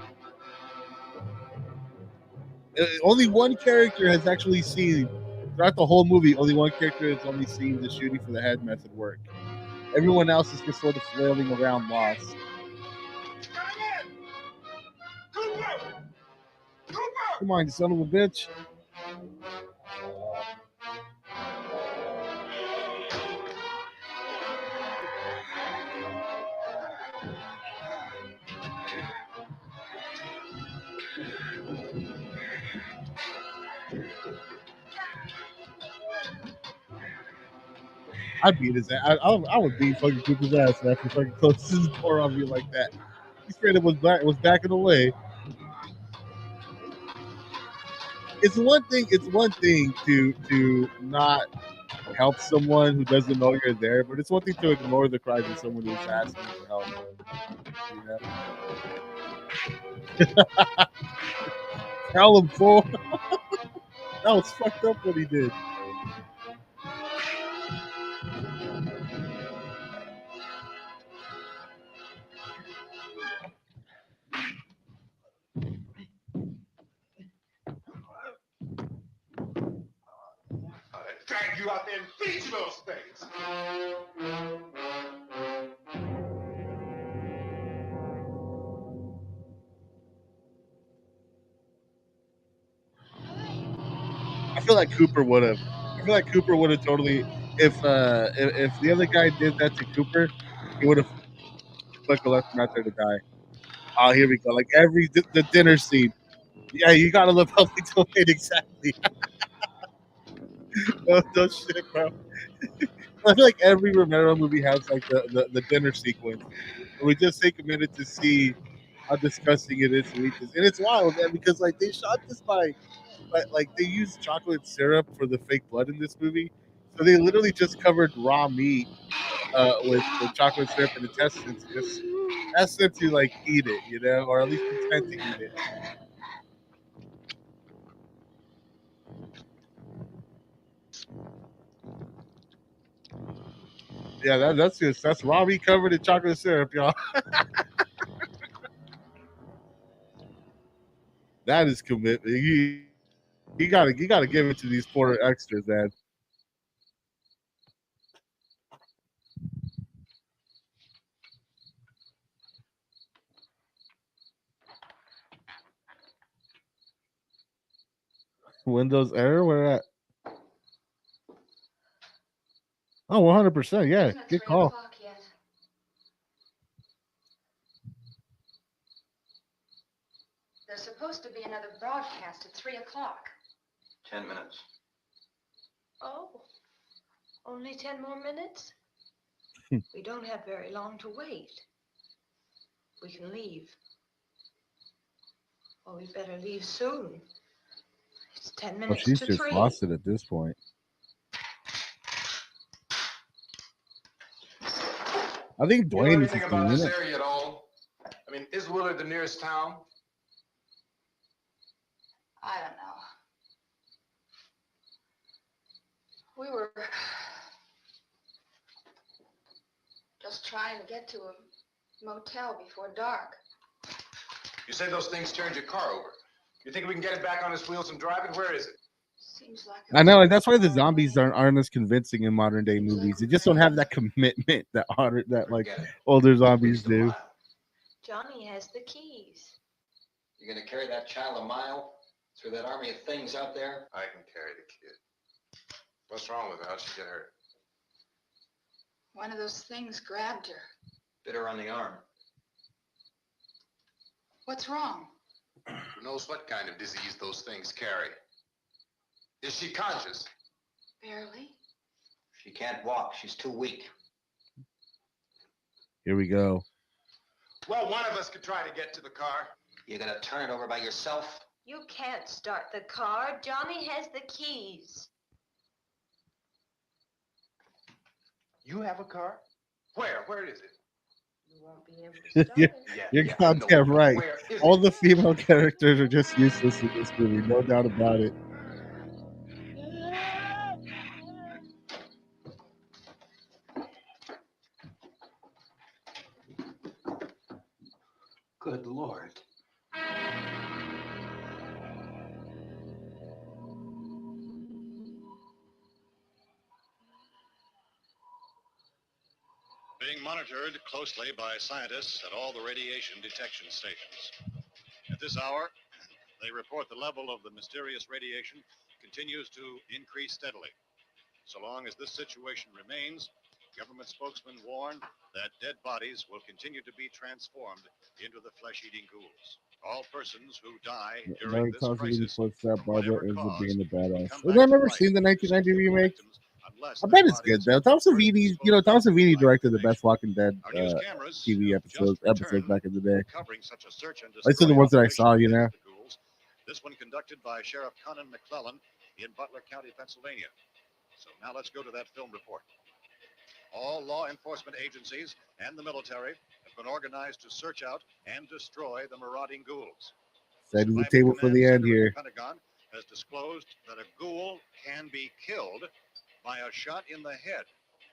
A: Only one character has actually seen throughout the whole movie. Only one character has only seen the shooting for the head method work. Everyone else is just sort of flailing around lost. Come on, you son of a bitch. I'd beat his ass. I would beat fucking Cooper's ass after fucking closes his door on me like that. He straight up was backing away. It's one thing. It's one thing to not help someone who doesn't know you're there, but it's one thing to ignore the cries of someone who's asking for help. You know? Tell him, fool. That was fucked up what he did.
E: Drag you out there and feed you those things.
A: I feel like Cooper would have. I feel like Cooper would have totally. If the other guy did that to Cooper, he would have fucking left him out there to die. Oh, here we go. Like the dinner scene. Yeah, you gotta love how they do it exactly. No shit, bro. I feel like every Romero movie has like the dinner sequence. And we just take a minute to see how disgusting it is to eat this. And it's wild, man, because like they shot this by like they use chocolate syrup for the fake blood in this movie. So they literally just covered raw meat with chocolate syrup and intestines, just ask them to like eat it, you know, or at least pretend to eat it. Yeah, that's raw meat covered in chocolate syrup, y'all. That is commitment. You gotta give it to these poor extras, man. Windows error, where at? Oh, 100%. Yeah,
J: Isn't it
A: good
J: 3
A: call.
J: o'clock yet? There's supposed to be another broadcast at 3 o'clock.
H: 10 minutes.
F: Oh, only 10 more minutes? We don't have very long to wait. We can leave. Oh, we better leave soon. It's 10
A: Oh,
F: minutes
A: she's
F: to
A: just
F: 3.
A: lost it at this point. I think
E: You know
A: Dwayne is
E: anything
A: just
E: about this
A: it.
E: area at all? I mean, is Willard the nearest town?
J: I don't know. We were just trying to get to a motel before dark.
E: You say those things turned your car over. You think we can get it back on its wheels and drive it? Where is it?
J: Seems like
A: I know, and that's why the zombies aren't as convincing in modern day movies. They just don't have that commitment that like older zombies do.
F: Johnny has the keys.
H: You're gonna carry that child a mile through that army of things out there?
E: I can carry the kid. What's wrong with her? How'd she get hurt?
J: One of those things grabbed her.
H: Bit her on the arm.
J: What's wrong?
E: Who knows what kind of disease those things carry? Is she conscious?
J: Barely.
H: She can't walk. She's too weak.
A: Here we go.
E: Well, one of us could try to get to the car.
H: You're gonna turn it over by yourself?
F: You can't start the car. Johnny has the keys.
E: You have a car? Where? Where is it?
F: You won't be able to start it.
A: You're goddamn right. All the female characters are just useless in this movie, no doubt about it.
H: Good Lord.
G: Being monitored closely by scientists at all the radiation detection stations. At this hour, they report the level of the mysterious radiation continues to increase steadily. So long as this situation remains, government spokesmen warn that dead bodies will continue to be transformed into the flesh-eating ghouls. All persons who die during
A: American
G: this
A: Thompson Beanie
G: crisis,
A: puts that
G: for
A: Barbara
G: whatever
A: ends up
G: cause,
A: being a badass.
G: come
A: Have
G: back
A: I
G: to
A: never
G: life
A: seen the
G: to
A: 1990
G: seek their
A: remake?
G: victims unless
A: I
G: their
A: bet it's
G: bodies
A: good though.
G: have
A: Tom
G: been first
A: Savini,
G: disposed
A: Tom
G: of
A: Savini
G: by
A: directed the
G: cremation.
A: best Walking Dead
G: Our news cameras
A: TV
G: have just
A: episodes back in the day.
G: covering such a search and
A: At least are the
G: destroy
A: ones that I
G: operation
A: saw, you know.
G: against the ghouls. This one conducted by Sheriff Conan McClellan in Butler County, Pennsylvania. So now let's go to that film report. All law enforcement agencies and the military have been organized to search out and destroy the marauding ghouls.
A: Setting the
G: Survival
A: table for
G: Command
A: the end
G: Center at
A: here.
G: the Pentagon has disclosed that a ghoul can be killed by a shot in the head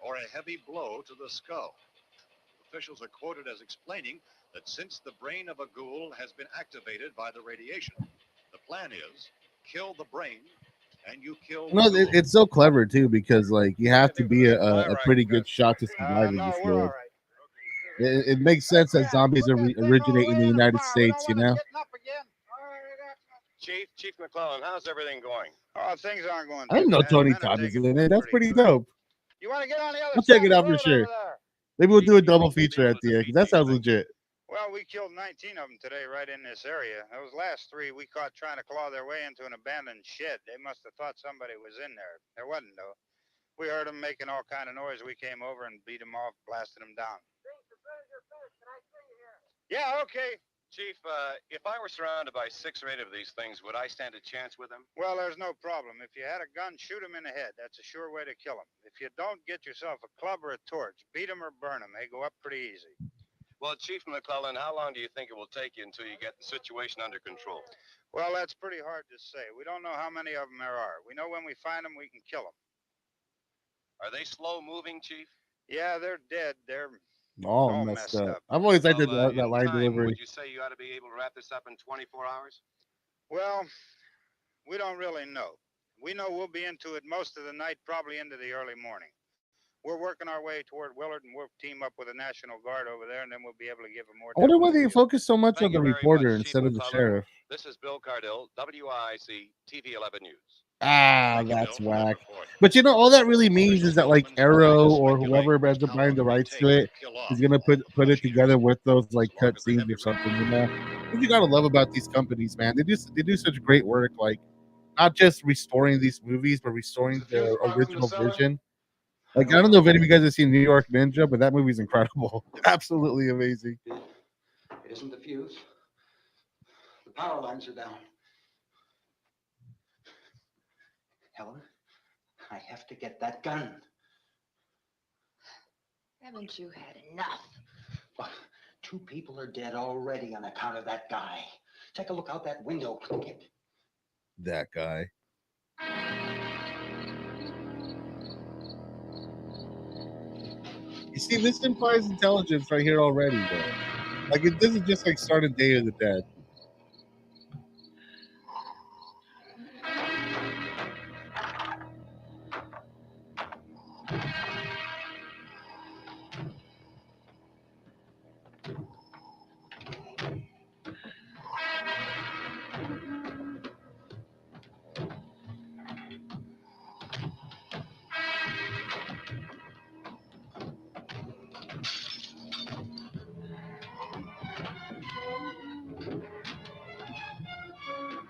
G: or a heavy blow to the skull. Officials are quoted as explaining that since the brain of a ghoul has been activated by the radiation, the plan is kill the brain and you kill the
A: No,
G: ghoul.
A: it's so clever too because like you have to be a pretty good shot to survive in this world. It makes sense that zombies originate in the United States, you know.
O: Chief McClellan, how's everything going? Oh, things aren't going
A: I
O: too
A: didn't know
O: bad.
A: Tony
O: Men are
A: Todd was
O: taking
A: in
O: it
A: it. That's
O: pretty
A: pretty
O: good.
A: dope.
O: You want to get on the other
A: I'll
O: side
A: check it
O: of
A: out
O: the
A: for
O: road
A: sure.
O: over there?
A: Maybe we'll do a double feature at the end. 'Cause that sounds legit.
O: Well, we killed 19 of them today right in this area. Those last 3 we caught trying to claw their way into an abandoned shed. They must have thought somebody was in there. There wasn't, though. We heard them making all kind of noise. We came over and beat them off, blasted them down. Yeah, okay.
P: Chief, if I were surrounded by 6 or 8 of these things, would I stand a chance with them?
O: Well, there's no problem. If you had a gun, shoot him in the head. That's a sure way to kill him. If you don't, get yourself a club or a torch. Beat him or burn him. They go up pretty easy.
P: Well, Chief McClellan, how long do you think it will take you until you get the situation under control?
O: Well, that's pretty hard to say. We don't know how many of them there are. We know when we find them, we can kill them.
P: Are they slow moving, Chief?
O: Yeah, they're dead. They're
A: All
O: all
A: messed
O: messed
A: up.
O: up.
A: I've always liked
P: Well,
A: that
P: in
A: line
P: time,
A: delivery.
P: would you say you ought to be able to wrap this up in 24 hours?
O: Well, we don't really know. We know we'll be into it most of the night, probably into the early morning. We're working our way toward Willard, and we'll team up with the National Guard over there, and then we'll be able to give a more.
A: I wonder why they focus so much on
P: Thank
A: the
P: you very
A: reporter
P: much, Chief
A: instead of the
P: McClellan.
A: sheriff.
P: This is Bill Cardill, WIC TV 11 News.
A: Ah, that's whack. But you know, all that really means is that like Arrow or whoever ends up buying the rights to it is gonna put it together with those like cut scenes or something. You know, what you gotta love about these companies, man. They do such great work. Like not just restoring these movies, but restoring the original vision. Like I don't know if any of you guys have seen New York Ninja, but that movie's incredible. Absolutely amazing.
H: It isn't the fuse. The power lines are down. Helen, I have to get that gun.
F: Haven't you had enough?
H: But 2 people are dead already on account of that guy. Take a look out that window, click it.
A: That guy. You see, this implies intelligence right here already, though. Like it doesn't just like start a Day of the Dead.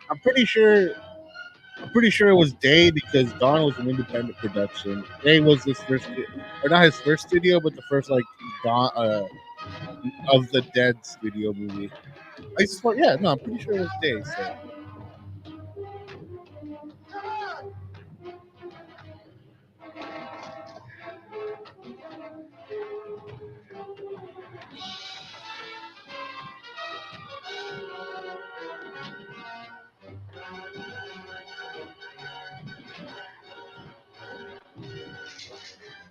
A: I'm pretty sure it was Day because Dawn was an independent production. Day was his first, or not his first studio, but the first like Dawn of the Dead studio movie. I just thought, yeah, no, I'm pretty sure it was Day. So.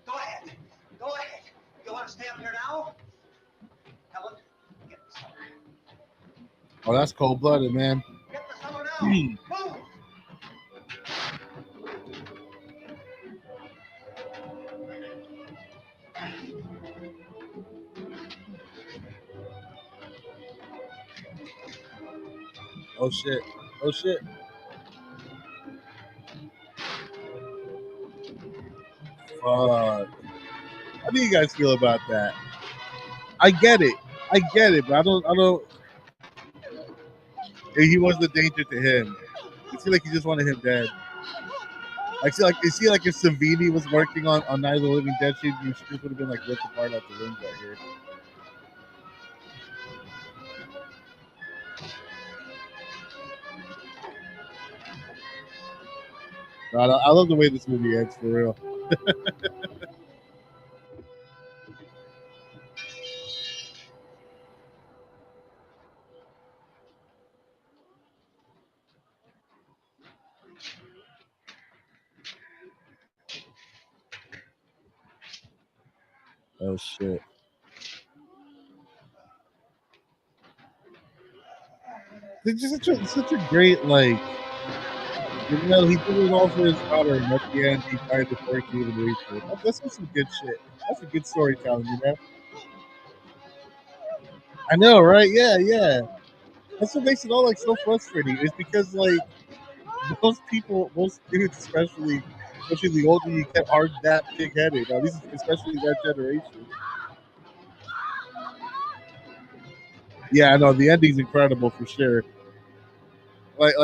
H: Go ahead. Go ahead. You want to stay up here now? Helen, get the cellar.
A: Oh, that's cold blooded, man.
H: Get the cellar now. Move.
A: Oh shit. Oh shit. Fuck. How do you guys feel about that? I get it, but I don't. He was the danger to him. It seemed like he just wanted him dead. I see, like, if Savini was working on Night of the Living Dead, she just would have been like ripped apart out the limbs right here. No, I love the way this movie ends for real. Oh shit. It's just such a great like. You know, he did it all for his daughter, and at the end, he died before he could even reach her. That's some good shit. That's a good storytelling, you know. I know, right? Yeah, yeah. That's what makes it all like so frustrating. Is because like most people, most dudes, especially the older you get, are that pig headed. At least, especially that generation. Yeah, I know the ending's incredible for sure. Like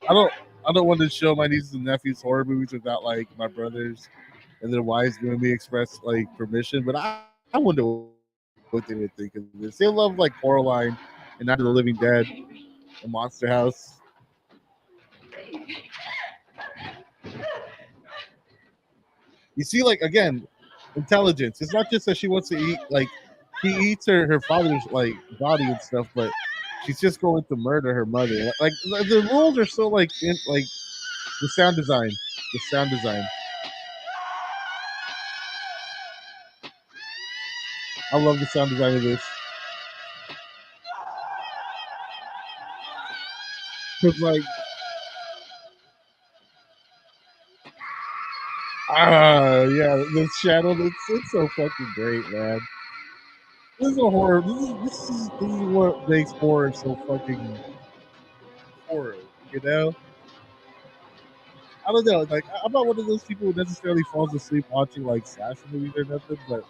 A: I don't I don't want to show my nieces and nephews horror movies without like my brothers and their wives giving me express like permission. But I wonder what they would think of this. They love like Coraline, and Night of the Living Dead, the Monster House. You see, like again, intelligence. It's not just that she wants to eat. Like she eats her father's like body and stuff, but she's just going to murder her mother. Like the rules are so like the sound design, the sound design. I love the sound design of this. Cause like yeah, the shadow. It's so fucking great, man. This is a horror. This is what makes horror so fucking horror. You know. I don't know. Like I'm not one of those people who necessarily falls asleep watching like slasher movies or nothing, but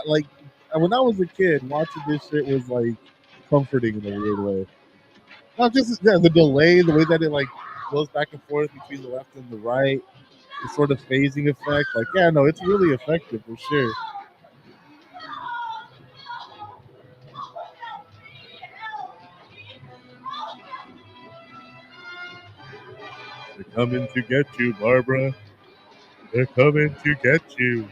A: like when I was a kid, watching this shit was like comforting in a weird way. Not just the delay, the way that it like goes back and forth between the left and the right, the sort of phasing effect. Like, yeah, no, it's really effective for sure. They're coming to get you, Barbara. They're coming to get you.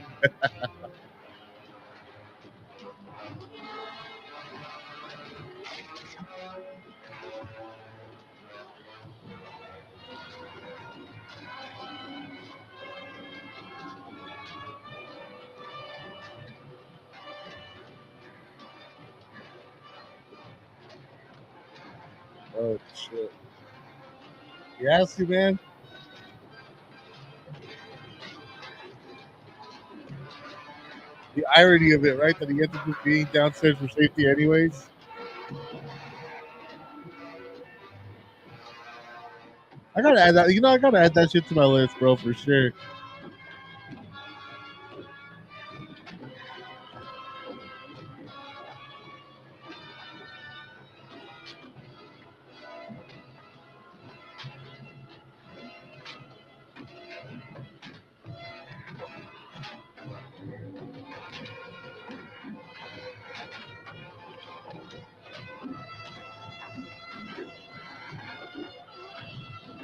A: Oh shit. Yes, you man. The irony of it, right? That he ends up just being downstairs for safety, anyways. I gotta add that. You know, I gotta add that shit to my list, bro, for sure.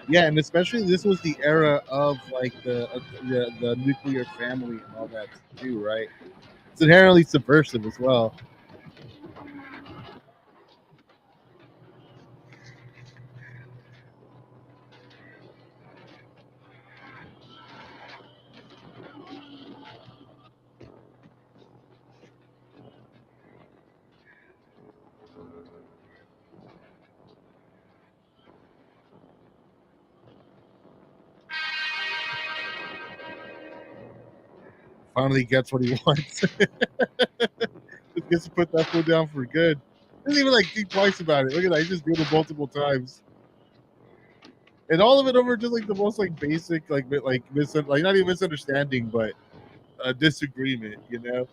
A: Yeah, and especially this was the era of like the nuclear family and all that too, right? It's inherently subversive as well. Finally gets what he wants. Just gets to put that foot down for good. Doesn't even like think twice about it. Look at that. He's just doing it multiple times. And all of it over just like the most like basic like not even misunderstanding, but a disagreement, you know?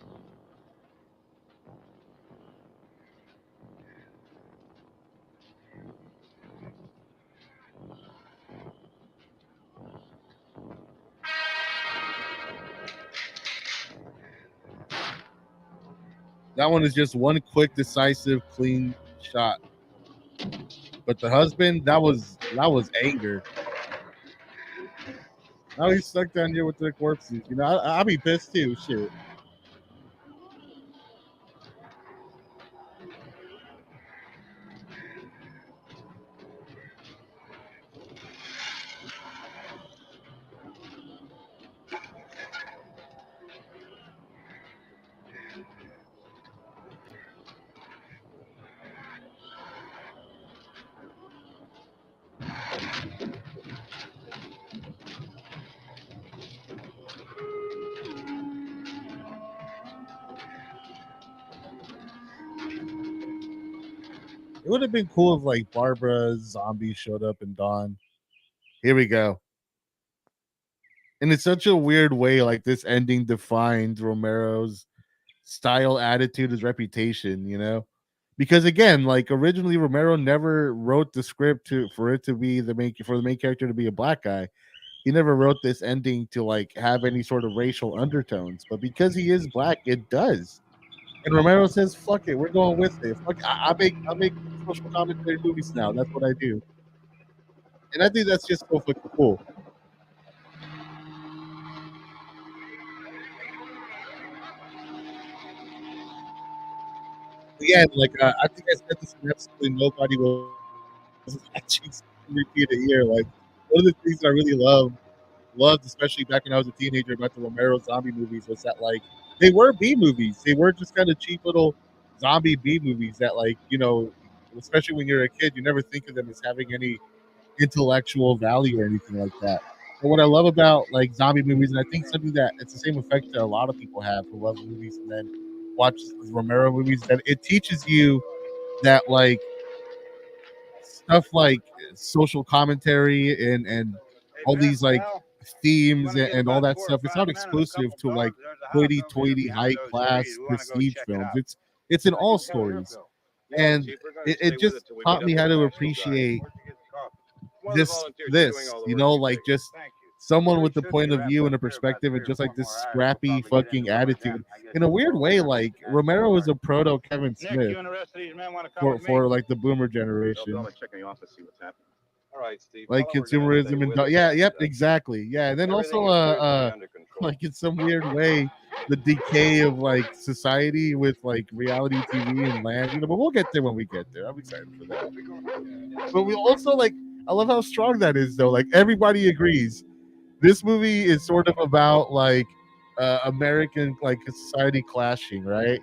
A: That one is just one quick, decisive, clean shot. But the husband, that was anger. Now he's stuck down here with the corpses. You know, I'll be pissed too. Shit. It would have been cool if like Barbara zombie showed up in Dawn. Here we go. And it's such a weird way, like this ending defines Romero's style, attitude, his reputation, you know? Because again, like originally Romero never wrote the script for it to be the main character to be a black guy. He never wrote this ending to like have any sort of racial undertones, but because he is black, it does. And Romero says, "Fuck it, we're going with it. Fuck, I make social commentary movies now. That's what I do." And I think that's just so fucking cool. Again, like I think I said this, and absolutely nobody was watching repeat a year. Like one of the things I really loved, especially back when I was a teenager about the Romero zombie movies, was that like they were B movies. They were just kind of cheap little zombie B movies that, like, especially when you're a kid, you never think of them as having any intellectual value or anything like that. But what I love about like zombie movies, and I think something that it's the same effect that a lot of people have who love movies and then watch Romero movies, that it teaches you that like stuff like social commentary and
O: Hey,
A: all these like
O: pal, we're
A: themes
O: gonna get
A: and all
O: about
A: that
O: 4 or
A: stuff. It's
O: 5
A: not
O: men and a
A: exclusive
O: couple
A: to like
O: dogs. There's a house over here
A: hoity-toity,
O: behind those trees.
A: high-class
O: We want to go
A: prestige
O: check it
A: films.
O: out.
A: It's in all
O: You pay your
A: stories,
O: bill.
P: Yeah,
A: and
P: Chief, we're going to
A: it,
P: stay
A: it
P: with
A: just
P: it till we
A: taught
P: meet up
A: me
P: with
A: how
P: the
A: to
P: National Guard.
A: appreciate
P: Where'd you get the coffee? One of the volunteers is doing all the work. You
A: like
P: take it.
A: just
O: Thank you.
A: someone
O: We
A: with a
O: should be
A: point of
O: wrapped
A: view
O: up
A: and a
O: here about
A: perspective,
O: 3
A: and
O: or
A: just
O: 4
A: like this
O: more hours. We'll
A: scrappy
O: probably get
A: fucking
O: into it by then.
A: attitude.
O: I guess
A: In a
O: we'll
A: weird
O: go over
A: way,
O: there and
A: like
O: check the National
A: Romero is
O: Guard.
A: a proto Kevin
O: Nick,
A: Smith
O: you and the rest of these men want to come with me?
A: for like the boomer
P: They'll
A: generation.
P: check in the office, see what's happening. All right, Steve.
A: Like
P: Tell 'em we're going to stay
A: consumerism and
P: with it.
A: yeah,
P: And,
A: yep, exactly, yeah. And then also
P: everything appears to be under control.
A: like in some weird way, the decay of like society with like reality TV and land, but we'll get there when we get there. I'm excited for that. But we also like, I love how strong that is though. Like everybody agrees this movie is sort of about like American like society clashing, right?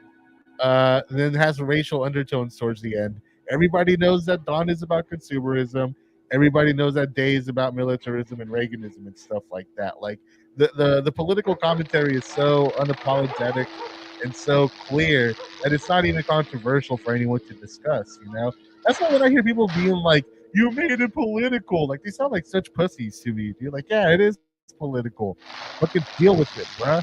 A: Then it has racial undertones towards the end. Everybody knows that Dawn is about consumerism. Everybody knows that Day is about militarism and Reaganism and stuff like that. Like the political commentary is so unapologetic and so clear that it's not even controversial for anyone to discuss. That's why when I hear people being like, "You made it political," like they sound like such pussies to me. Dude, like, yeah, it is political. Fucking deal with it, bruh.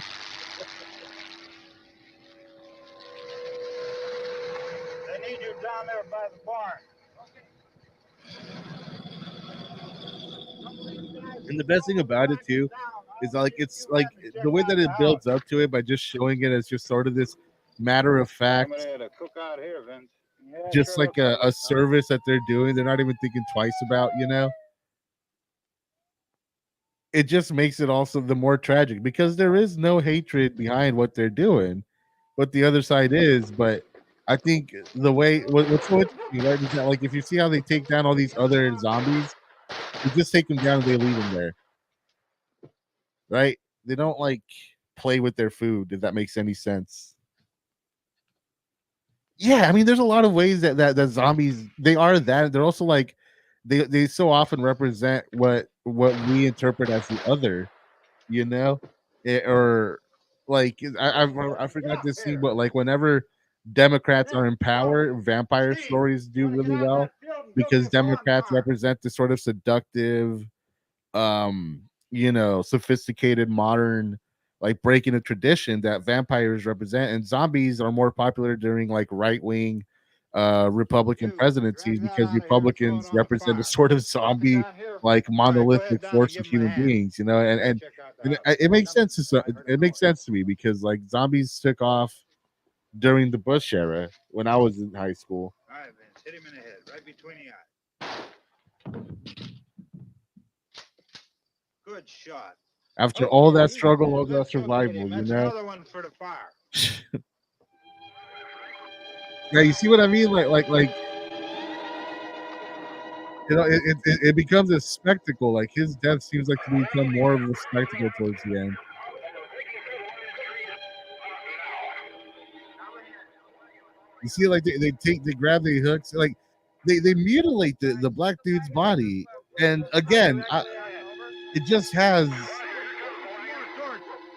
O: They need you down there by the barn.
A: And the best thing about it too is like it's like the way that it builds up to it by just showing it as just sort of this matter of fact,
O: Somebody had a cookout here, Vince. Yeah,
A: just
O: sure
A: like
O: looks like
A: a
O: it, huh?
A: service that they're doing. They're not even thinking twice about. It just makes it also the more tragic because there is no hatred behind what they're doing, but the other side is. But I think the way what's so interesting, right, is that like if you see how they take down all these other zombies, they just take them down and they leave them there, right? They don't like play with their food, if that makes any sense. Yeah, I mean, there's a lot of ways that zombies they are that they're also like they so often represent what we interpret as the other, you know, or like I forgot this scene, but like whenever Democrats are in power, vampire stories do really well because Democrats represent the sort of seductive, sophisticated, modern, like breaking a tradition that vampires represent, and zombies are more popular during like right wing Republican presidencies because Republicans represent a sort of zombie, like monolithic force of human beings, and it makes sense it makes sense to me because like zombies took off during the Bush era when I was in high school.
O: All right, Vince, hit him in the head, right between the eyes. Good shot.
A: After all that struggle, all that
O: Let's go get
A: survival,
O: him. That's another one for the fire.
A: Yeah, you see what I mean? Like it becomes a spectacle. Like his death seems like to become more of a spectacle towards the end. You see, like they grab the hooks, like they mutilate the black dude's body, and again, it just has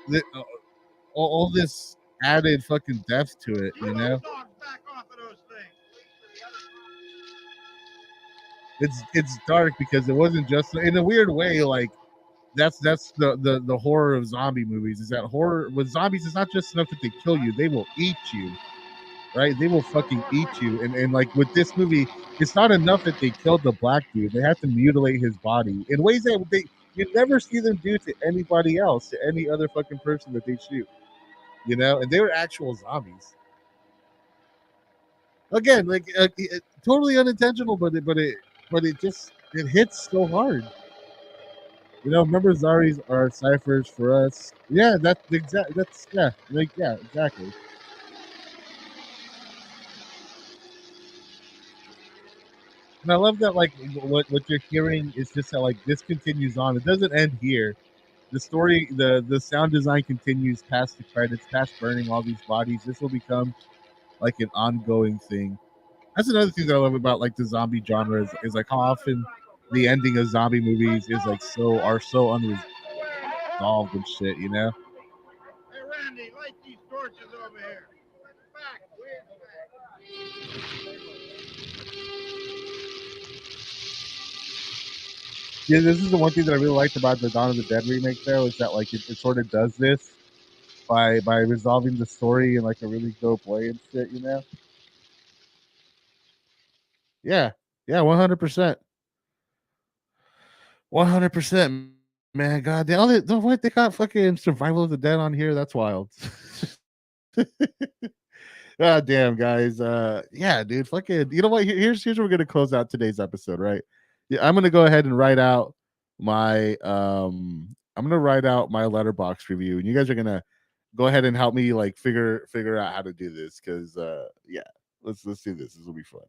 A: the, all this added fucking depth to it. It's dark because it wasn't just in a weird way like that's the horror of zombie movies is that horror with zombies it's not just enough that they kill you, they will eat you, right? They will fucking eat you. And like with this movie, it's not enough that they killed the black dude, they have to mutilate his body in ways that you never see them do to anybody else, to any other fucking person that they shoot, and they were actual zombies. Again, like totally unintentional, but it just it hits so hard. Remember Zari's are ciphers for us. Yeah, that's exact. That's yeah, exactly. And I love that like what you're hearing is just how like this continues on. It doesn't end here. The story, the sound design continues past the credits, past burning all these bodies. This will become like an ongoing thing. That's another thing that I love about like the zombie genre is like how often the ending of zombie movies is like so unresolved and shit.
Q: Hey, Randy, light these torches over here. Back,
A: Yeah, this is the one thing that I really liked about the Dawn of the Dead remake though, is that like it sort of does this by resolving the story in like a really dope way and shit. Yeah. Yeah, 100%. 100%, man. God, what they got fucking Survival of the Dead on here? That's wild. God damn, guys. Yeah, dude. Fucking. You know what? Here's where we're gonna close out today's episode, right? Yeah, I'm gonna go ahead and write out my I'm gonna write out my letterbox review, and you guys are gonna go ahead and help me like figure out how to do this because yeah, let's do this. This will be fun.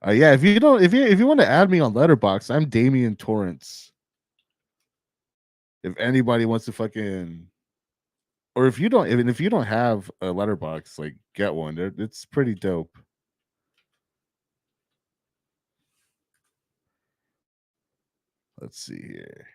A: Yeah, if you want to add me on Letterbox, I'm Damian Torrance. If anybody wants to fucking, or if you don't, even if you don't have a Letterbox, like get one. It's pretty dope. Let's see here.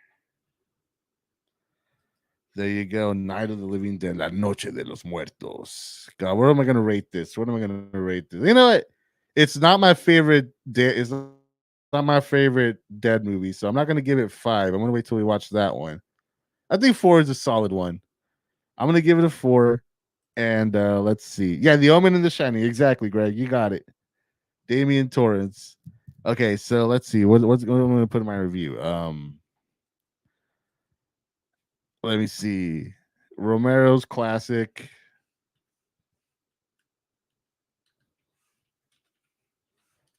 A: There you go. Night of the Living Dead, La Noche de los Muertos. God, where am I gonna rate this? What am I gonna rate this? You know what? It's not my favorite. It's not my favorite Dead movie, so I'm not gonna give it 5. I'm gonna wait till we watch that one. I think 4 is a solid one. I'm gonna give it a 4. And let's see. Yeah, The Omen and The Shining. Exactly, Greg. You got it. Damian Torrance. Okay, so let's see. What I'm gonna put in my review. Let me see. Romero's classic.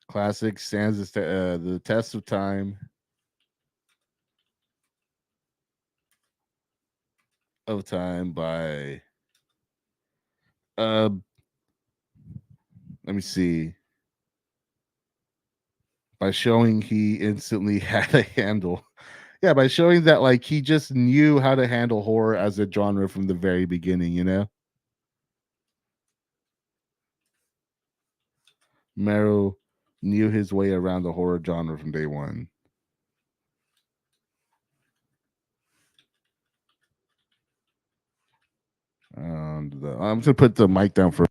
A: Classic stands the test of time. Of time by uh let me see. By showing he instantly had a handle. Yeah, by showing that like he just knew how to handle horror as a genre from the very beginning. Mero knew his way around the horror genre from day one. And I'm just gonna put the mic down for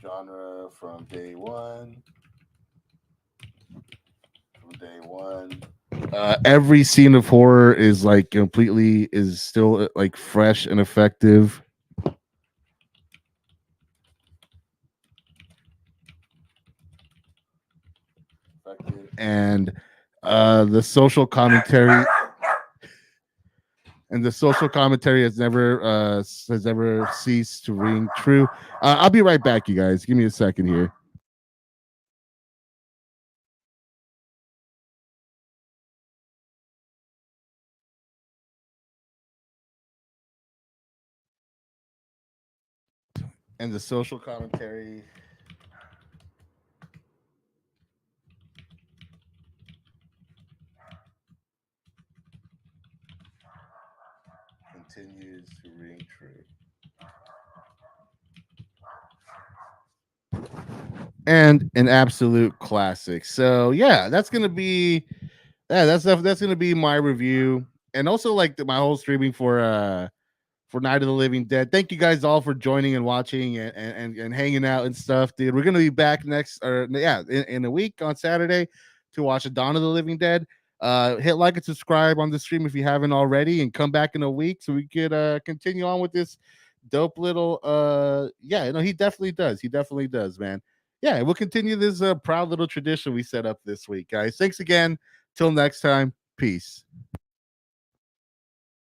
A: genre from day one. From day one. Every scene of horror is like completely is still like fresh and effective. And the social commentary has never ceased to ring true. I'll be right back, you guys. Give me a second here. And the social commentary continues to ring true. And an absolute classic. So yeah, that's gonna be my review, and also like my whole streaming for Night of the Living Dead. Thank you guys all for joining and watching and hanging out and stuff, dude. We're gonna be back in a week on Saturday to watch a Dawn of the Living Dead. Hit like and subscribe on the stream if you haven't already, and come back in a week so we could continue on with this dope little yeah, no, he definitely does, man. Yeah, we'll continue this proud little tradition we set up this week, guys. Thanks again. Till next time. Peace.